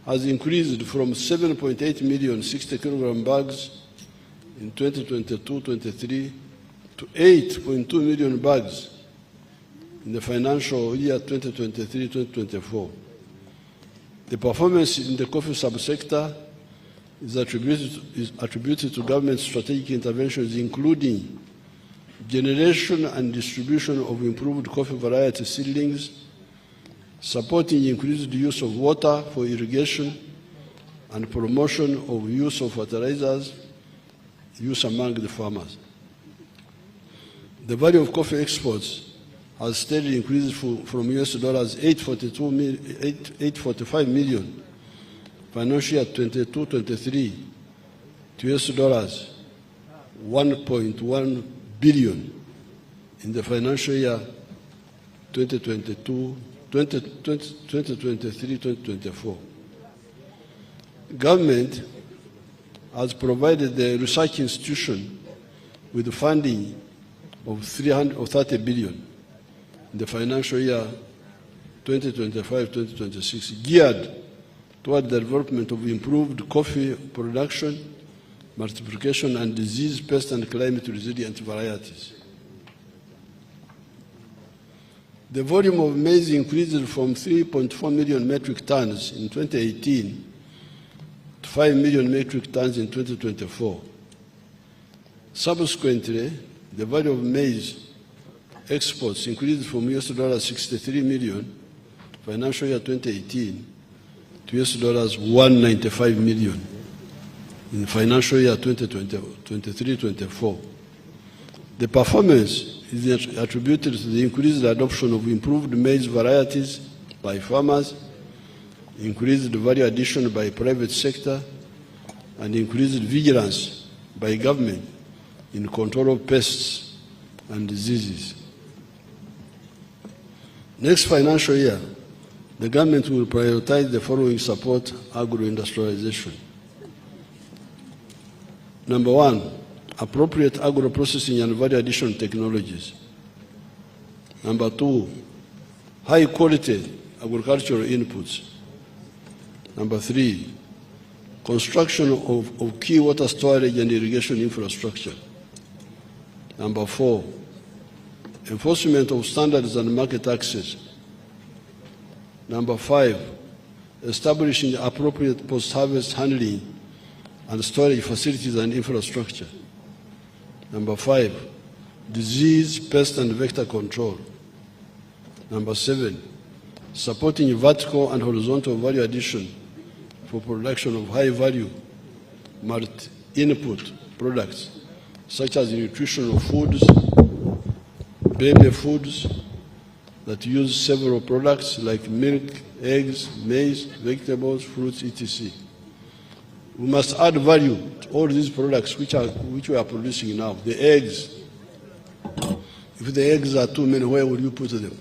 has increased from 7.8 million 60 kilogram bags in 2022-23 to 8.2 million bags in the financial year 2023-2024. The performance in the coffee subsector is attributed to government strategic interventions, including generation and distribution of improved coffee variety seedlings, supporting increased use of water for irrigation, and promotion of use of fertilizers use among the farmers. The value of coffee exports has steadily increased from $845 million financial year 22-23 to $1.1 billion in the financial year 2023-2024. Government has provided the research institution with funding of $30 billion in the financial year 2025-2026, geared toward the development of improved coffee production multiplication and disease, pest and climate resilient varieties. The volume of maize increased from 3.4 million metric tons in 2018 to 5 million metric tons in 2024. Subsequently, the value of maize exports increased from $63 million financial year 2018 to $195 million in financial year 2023-24. The performance is attributed to the increased adoption of improved maize varieties by farmers, increased value addition by private sector, and increased vigilance by government in control of pests and diseases. Next financial year, the government will prioritize the following support agro-industrialization. Number one, appropriate agro-processing and value addition technologies. Number two, high-quality agricultural inputs. Number three, construction of key water storage and irrigation infrastructure. Number four, enforcement of standards and market access. Number five, establishing appropriate post-harvest handling and storage facilities and infrastructure. Number five, disease, pest and vector control. Number seven, supporting vertical and horizontal value addition for production of high-value multi-input products such as nutritional foods, baby foods that use several products like milk, eggs, maize, vegetables, fruits, etc. We must add value to all these products which we are producing now. The eggs, if the eggs are too many, where will you put them?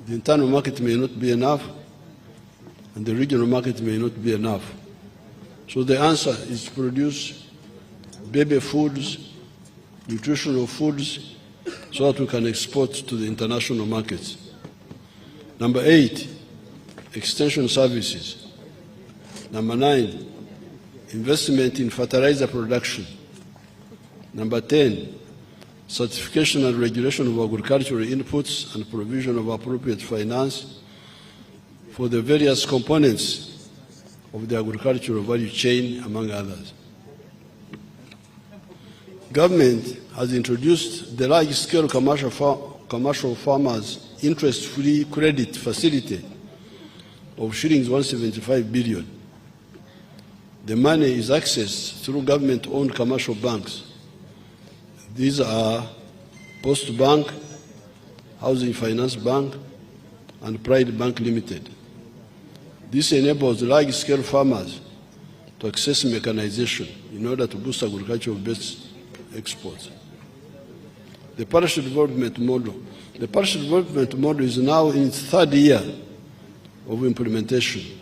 The internal market may not be enough, and the regional market may not be enough. So the answer is to produce baby foods, nutritional foods, so that we can export to the international markets. Number eight, extension services. Number nine, investment in fertilizer production. Number 10, certification and regulation of agricultural inputs and provision of appropriate finance for the various components of the agricultural value chain, among others. Government has introduced the large-scale commercial farmers interest-free credit facility of shillings 175 billion. The money is accessed through government-owned commercial banks. These are Post Bank, Housing Finance Bank, and Pride Bank Limited. This enables large-scale farmers to access mechanization in order to boost agricultural-based exports. The parish development model. The parish development model is now in its third year of implementation.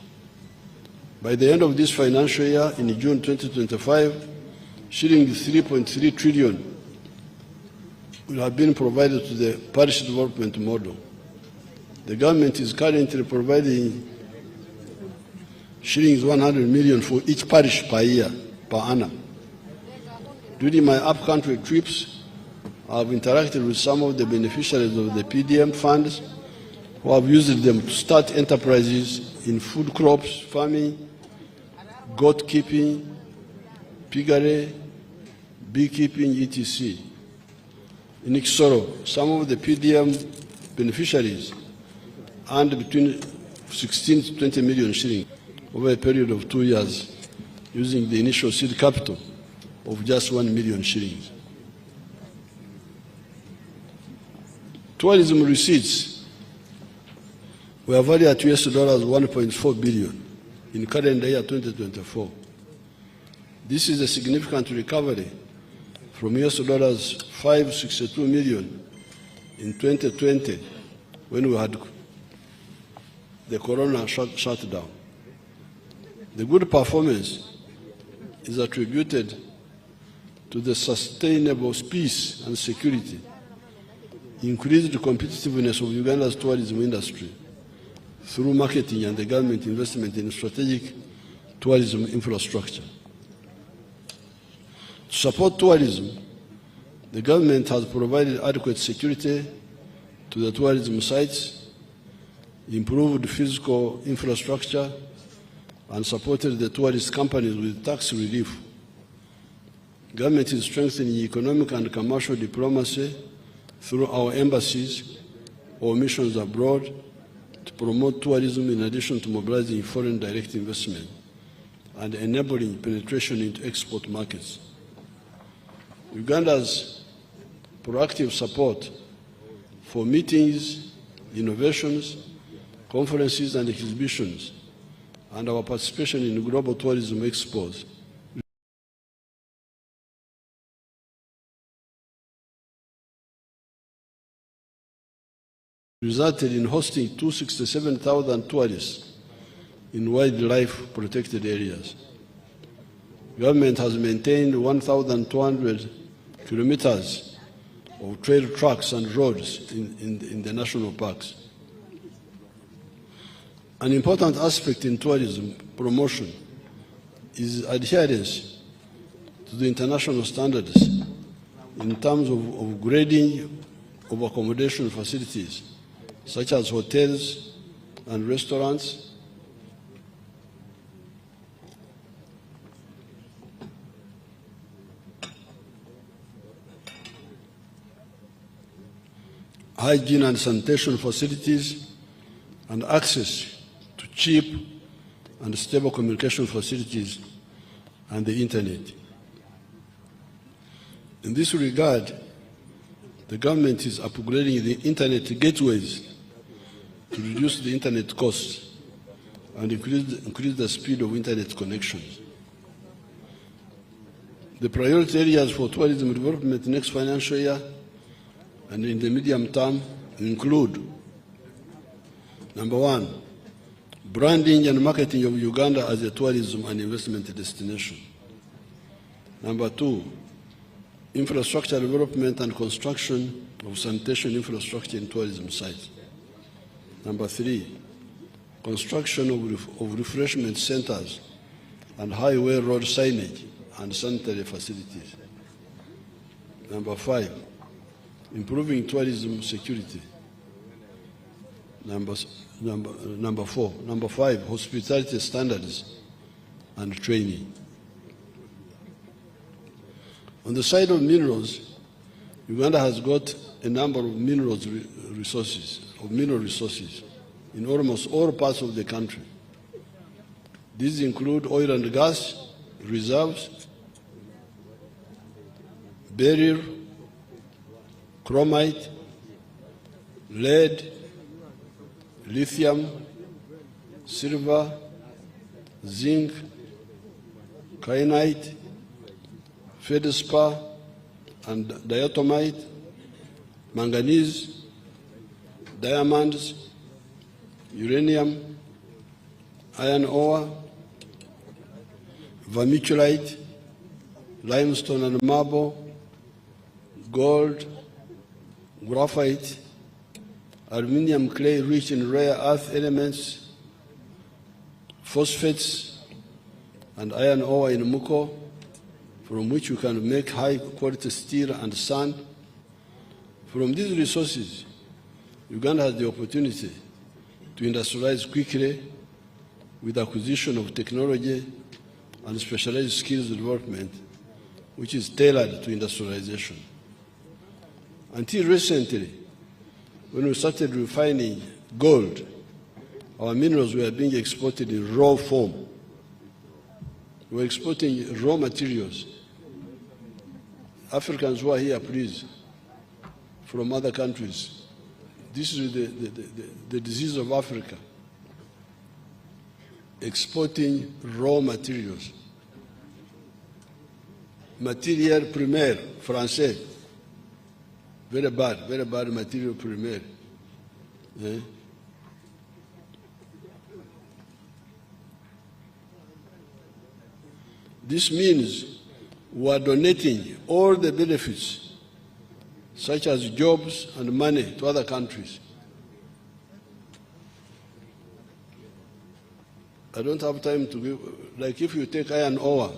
By the end of this financial year, in June 2025, shilling 3.3 trillion will have been provided to the parish development model. The government is currently providing shillings 100 million for each parish per year, per annum. During my up-country trips, I have interacted with some of the beneficiaries of the PDM funds who have used them to start enterprises in food crops, farming, goat keeping, piggery, beekeeping, etc. In Kisoro, some of the PDM beneficiaries earned between 16 to 20 million shillings over a period of 2 years using the initial seed capital of just 1 million shillings. Tourism receipts were valued at $1.4 billion in calendar year 2024. This is a significant recovery from $562 million in 2020 when we had the corona shutdown. The good performance is attributed to the sustainable peace and security, increased competitiveness of Uganda's tourism industry through marketing and the government investment in strategic tourism infrastructure. To support tourism, the government has provided adequate security to the tourism sites, improved physical infrastructure, and supported the tourist companies with tax relief. Government is strengthening economic and commercial diplomacy through our embassies or missions abroad to promote tourism in addition to mobilizing foreign direct investment and enabling penetration into export markets. Uganda's proactive support for meetings, innovations, conferences and exhibitions, and our participation in global tourism expos resulted in hosting 267,000 tourists in wildlife protected areas. Government has maintained 1,200 kilometers of trail tracks and roads in the national parks. An important aspect in tourism promotion is adherence to the international standards in terms of grading of accommodation facilities, such as hotels and restaurants, hygiene and sanitation facilities, and access to cheap and stable communication facilities and the internet. In this regard, the government is upgrading the internet gateways to reduce the internet costs and increase the speed of internet connections. The priority areas for tourism development next financial year and in the medium term include: number one, branding and marketing of Uganda as a tourism and investment destination. Number two, infrastructure development and construction of sanitation infrastructure in tourism sites. Number three, construction of refreshment centers and highway road signage and sanitary facilities. Number five, improving tourism security. Number five, hospitality standards and training. On the side of minerals, Uganda has got a number of mineral resources in almost all parts of the country. These include oil and gas reserves, beryl, chromite, lead, lithium, silver, zinc, kyanite, feldspar and diatomite, manganese, diamonds, uranium, iron ore, vermiculite, limestone and marble, gold, graphite, aluminium clay rich in rare earth elements, phosphates, and iron ore in Muko, from which you can make high-quality steel and sand. From these resources, Uganda has the opportunity to industrialize quickly with acquisition of technology and specialized skills development, which is tailored to industrialization. Until recently, when we started refining gold, our minerals were being exported in raw form. We were exporting raw materials. Africans who are here, please, from other countries, this is the disease of Africa, exporting raw materials. Matière primaire, français, very bad material primaire. Eh? This means we are donating all the benefits, such as jobs and money, to other countries. I don't have time to give, like if you take iron ore,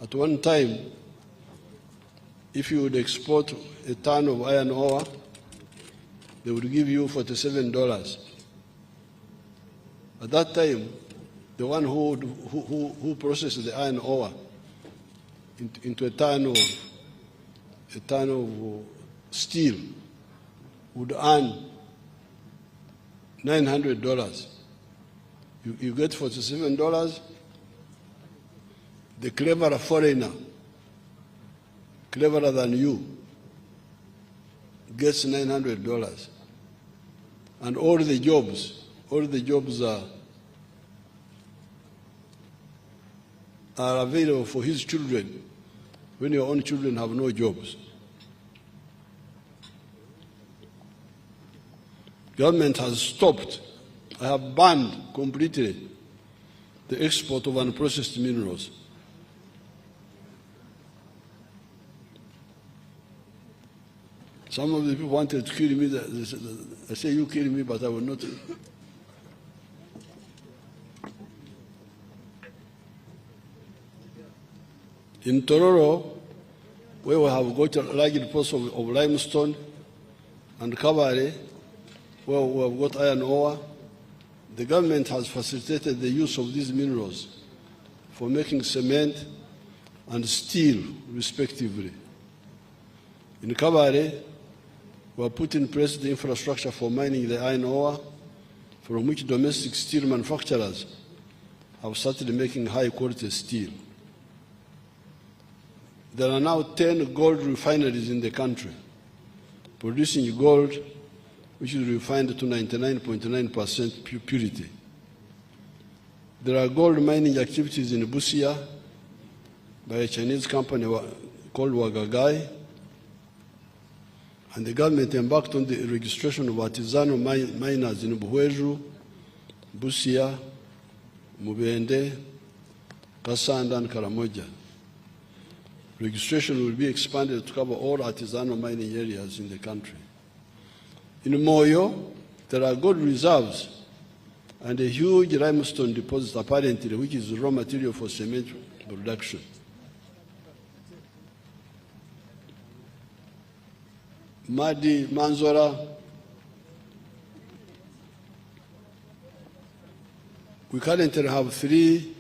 at one time if you would export a ton of iron ore, they would give you $47. At that time, the one who processed the iron ore into a ton of steel would earn $900. You get $47. The cleverer foreigner, cleverer than you, gets $900. And all the jobs are available for his children when your own children have no jobs. Government has stopped, I have banned completely the export of unprocessed minerals. Some of the people wanted to kill me. I say, you kill me, but I will not. In Kololo, where we have got a large deposit of limestone, and Kabale, where we have got iron ore, the government has facilitated the use of these minerals for making cement and steel, respectively. In Kabale, we have put in place the infrastructure for mining the iron ore, from which domestic steel manufacturers have started making high-quality steel. There are now 10 gold refineries in the country, producing gold which is refined to 99.9% purity. There are gold mining activities in Busia by a Chinese company called Wagagai, and the government embarked on the registration of artisanal miners in Buhweju, Busia, Mubende, Kasanda, and Karamoja. Registration will be expanded to cover all artisanal mining areas in the country. In Moyo, there are gold reserves and a huge limestone deposit, apparently, which is raw material for cement production. Madi, Manzora, we currently have 3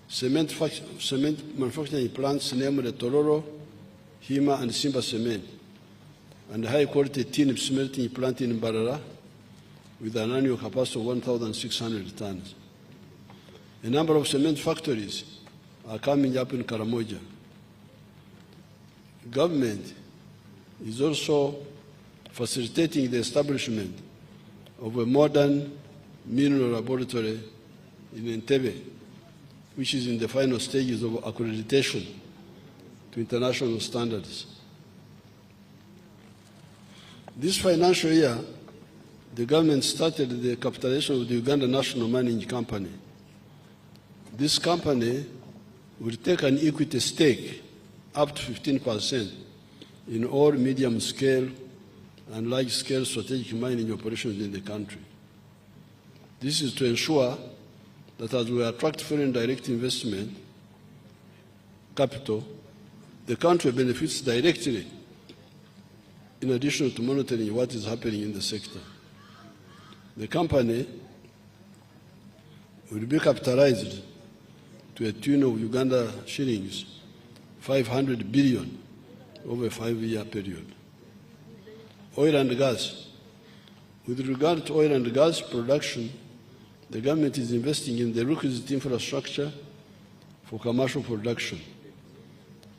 cement manufacturing plants, namely Kololo, Hima, and Simba Cement, and a high-quality tin smelting plant in Barara with an annual capacity of 1,600 tons. A number of cement factories are coming up in Karamoja. Government is also facilitating the establishment of a modern mineral laboratory in Entebbe, which is in the final stages of accreditation to international standards. This financial year, the government started the capitalization of the Uganda National Mining Company. This company will take an equity stake up to 15% in all medium-scale and large-scale strategic mining operations in the country. This is to ensure that as we attract foreign direct investment capital, the country benefits directly in addition to monitoring what is happening in the sector. The company will be capitalized to a tune of Uganda shillings 500 billion over a 5-year period. Oil and gas. With regard to oil and gas production, the government is investing in the requisite infrastructure for commercial production.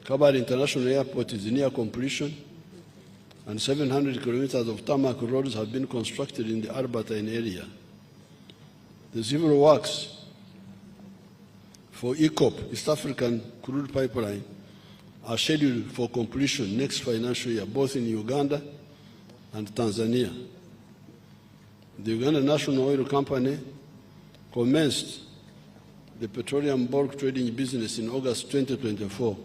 Kabale International Airport is near completion, and 700 kilometers of tarmac roads have been constructed in the Albertine area. The civil works for EACOP, East African Crude Pipeline, are scheduled for completion next financial year, both in Uganda and Tanzania. The Uganda National Oil Company commenced the petroleum bulk trading business in August 2024.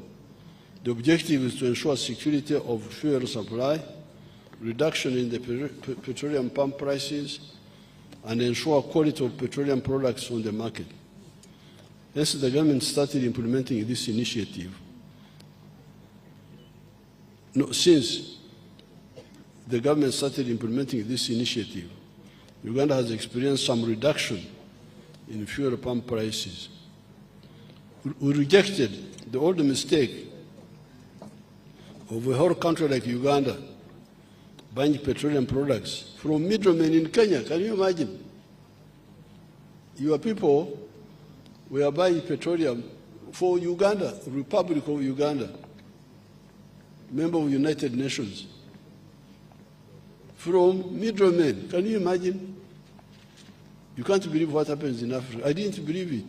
The objective is to ensure security of fuel supply, reduction in the petroleum pump prices, and ensure quality of petroleum products on the market. Hence, the government started implementing this initiative. No, since the government started implementing this initiative, Uganda has experienced some reduction in fuel pump prices. We rejected the old mistake of a whole country like Uganda buying petroleum products from middlemen in Kenya. Can you imagine? Your people were buying petroleum for Uganda, Republic of Uganda, member of United Nations, from middlemen. Can you imagine? You can't believe what happens in Africa. I didn't believe it.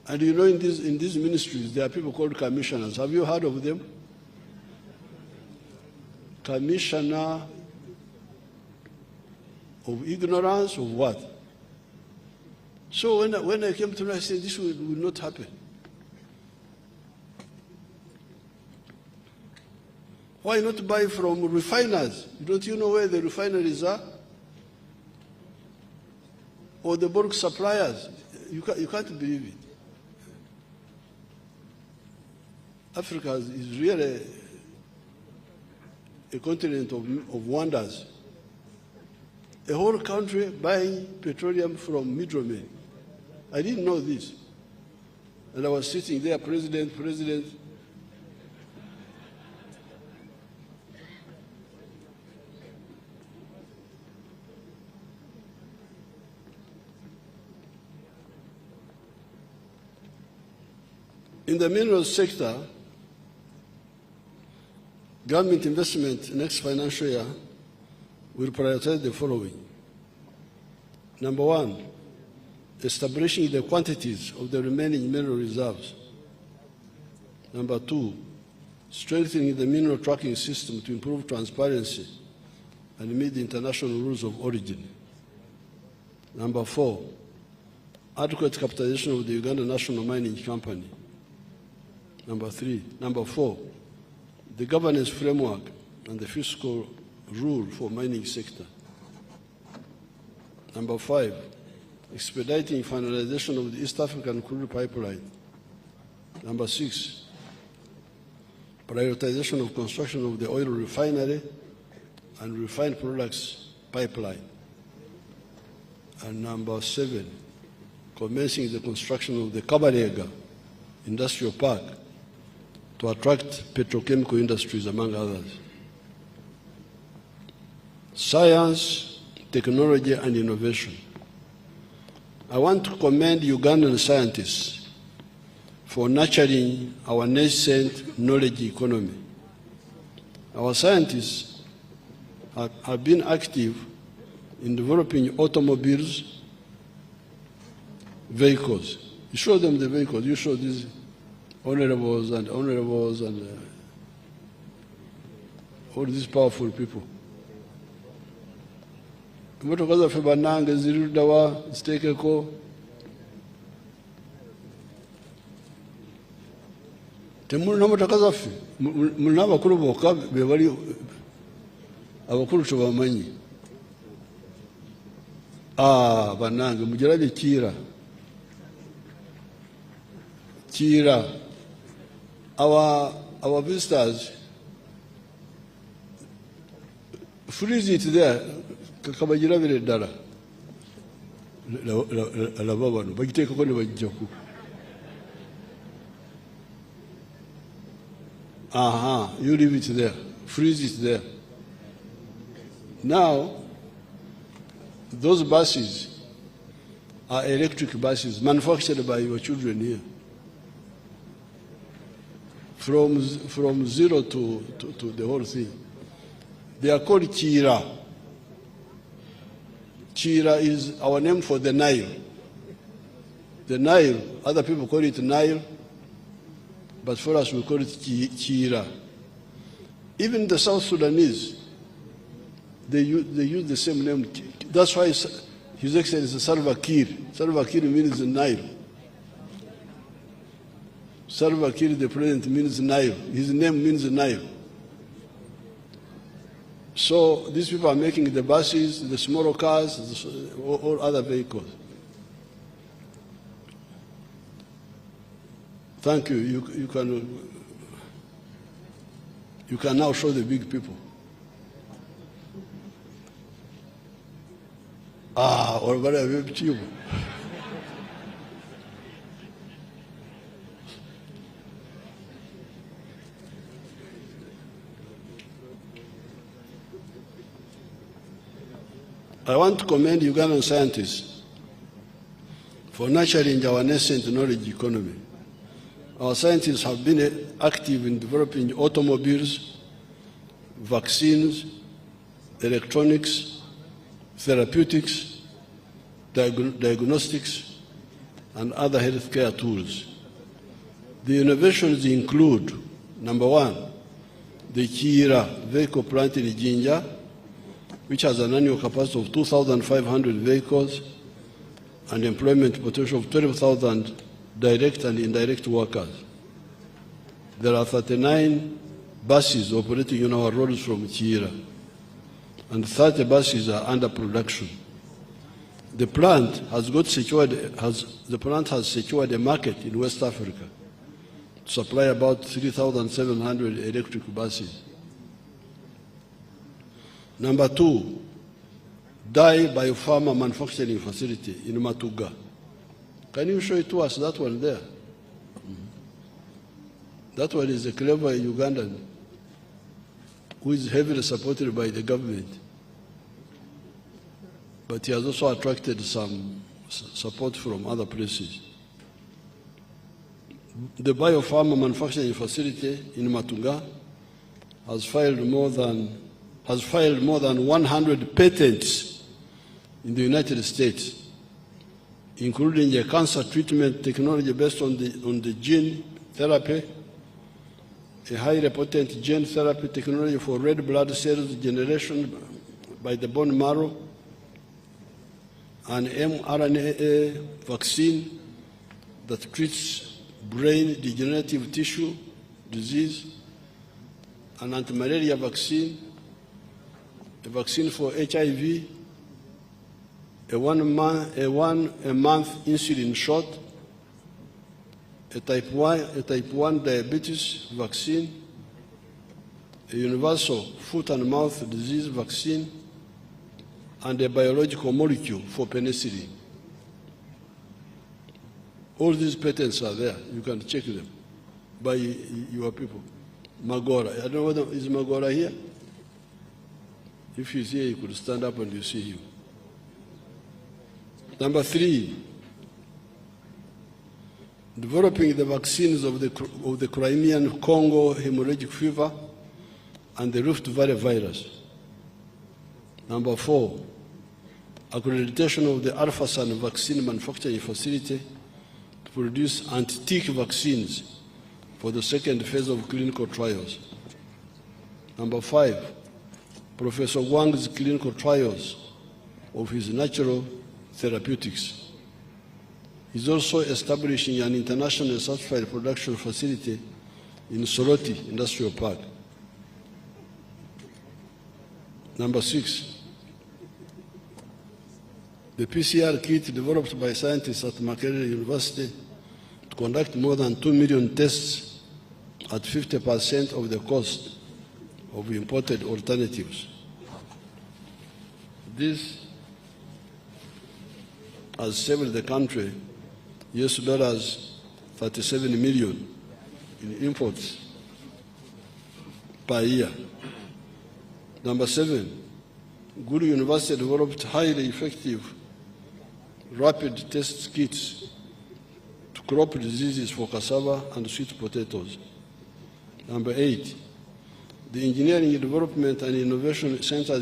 And you know, in these ministries, there are people called commissioners. Have you heard of them? Commissioner of ignorance of what? So when I came to know, I said, this will not happen. Why not buy from refiners? Don't you know where the refineries are? Or the bulk suppliers? You can't believe it. Africa is really a continent of wonders. A whole country buying petroleum from middlemen. I didn't know this. And I was sitting there, president. In the minerals sector, government investment next financial year will prioritize the following. Number one, establishing the quantities of the remaining mineral reserves. Number two, strengthening the mineral tracking system to improve transparency and meet the international rules of origin. Number four, adequate capitalization of the Uganda National Mining Company. Number four, the governance framework and the fiscal rule for mining sector. Number five, expediting finalization of the East African crude pipeline. Number six, prioritization of construction of the oil refinery and refined products pipeline. And number seven, commencing the construction of the Kabarega Industrial Park to attract petrochemical industries, among others. Science, technology, and innovation. I want to commend Ugandan scientists for nurturing our nascent knowledge economy. Our scientists have been active in developing automobiles, vehicles. You show them the vehicles, you show these honorables and all these powerful people. Motoka zaffe bannange ziruddawa ziteekeko. Temulina motoka zaffe, mulina abakulu bokka be bali abakulu tebamanyi. Bannange mugirabye Kira. Our visitors, freeze it there. Kabagirabire ddala. Alaba bano bagiteekako ne bajjaku. You leave it there. Freeze it there. Now, those buses are electric buses manufactured by your children here. From zero to the whole thing. They are called Kira. Kira is our name for the Nile. The Nile, other people call it Nile, but for us we call it Kira. Even the South Sudanese, they use the same name. That's why His Excellency Salva Kiir. Salva Kiir means Nile. Salva Kiir, the president, means Nile. His name means Nile. So these people are making the buses, the smaller cars, all other vehicles. Thank you. You can You can now show the big people. Or whatever. I want to commend Ugandan scientists for nurturing our nascent knowledge economy. Our scientists have been active in developing automobiles, vaccines, electronics, therapeutics, diagnostics, and other healthcare tools. The innovations include, number one, the Kira vehicle plant in Jinja, which has an annual capacity of 2,500 vehicles and employment potential of 12,000 direct and indirect workers. There are 39 buses operating on our roads from Kira, and 30 buses are under production. The plant has secured a market in West Africa to supply about 3,700 electric buses. Number two, Dye Biopharma Manufacturing Facility in Matuga. Can you show it to us, that one there? That one is a clever Ugandan who is heavily supported by the government. But he has also attracted some support from other places. The Biopharma Manufacturing Facility in Matuga has filed more than 100 patents in the United States, including a cancer treatment technology based on the gene therapy, a highly potent gene therapy technology for red blood cells generation by the bone marrow, an mRNA vaccine that treats brain degenerative tissue disease, an anti-malaria vaccine, a vaccine for HIV, a one-month insulin shot, a type 1 diabetes vaccine, a universal foot and mouth disease vaccine, and a biological molecule for penicillin. All these patents are there. You can check them by your people. Magora. I don't know whether is Magora here. If he's here, you could stand up and you see him. Number three, developing the vaccines of the Crimean Congo hemorrhagic fever and the Rift Valley virus. Number four, accreditation of the Alphasan vaccine manufacturing facility to produce anti-tick vaccines for the second phase of clinical trials. Number five, Professor Wang's clinical trials of his natural therapeutics. He's also establishing an international certified production facility in Soroti Industrial Park. Number six, the PCR kit developed by scientists at Makerere University to conduct more than 2 million tests at 50% of the cost of imported alternatives. This has saved the country US dollars 37 million in imports per year. Number seven, Guru University developed highly effective rapid test kits to crop diseases for cassava and sweet potatoes. Number eight, the Engineering Development and Innovation Center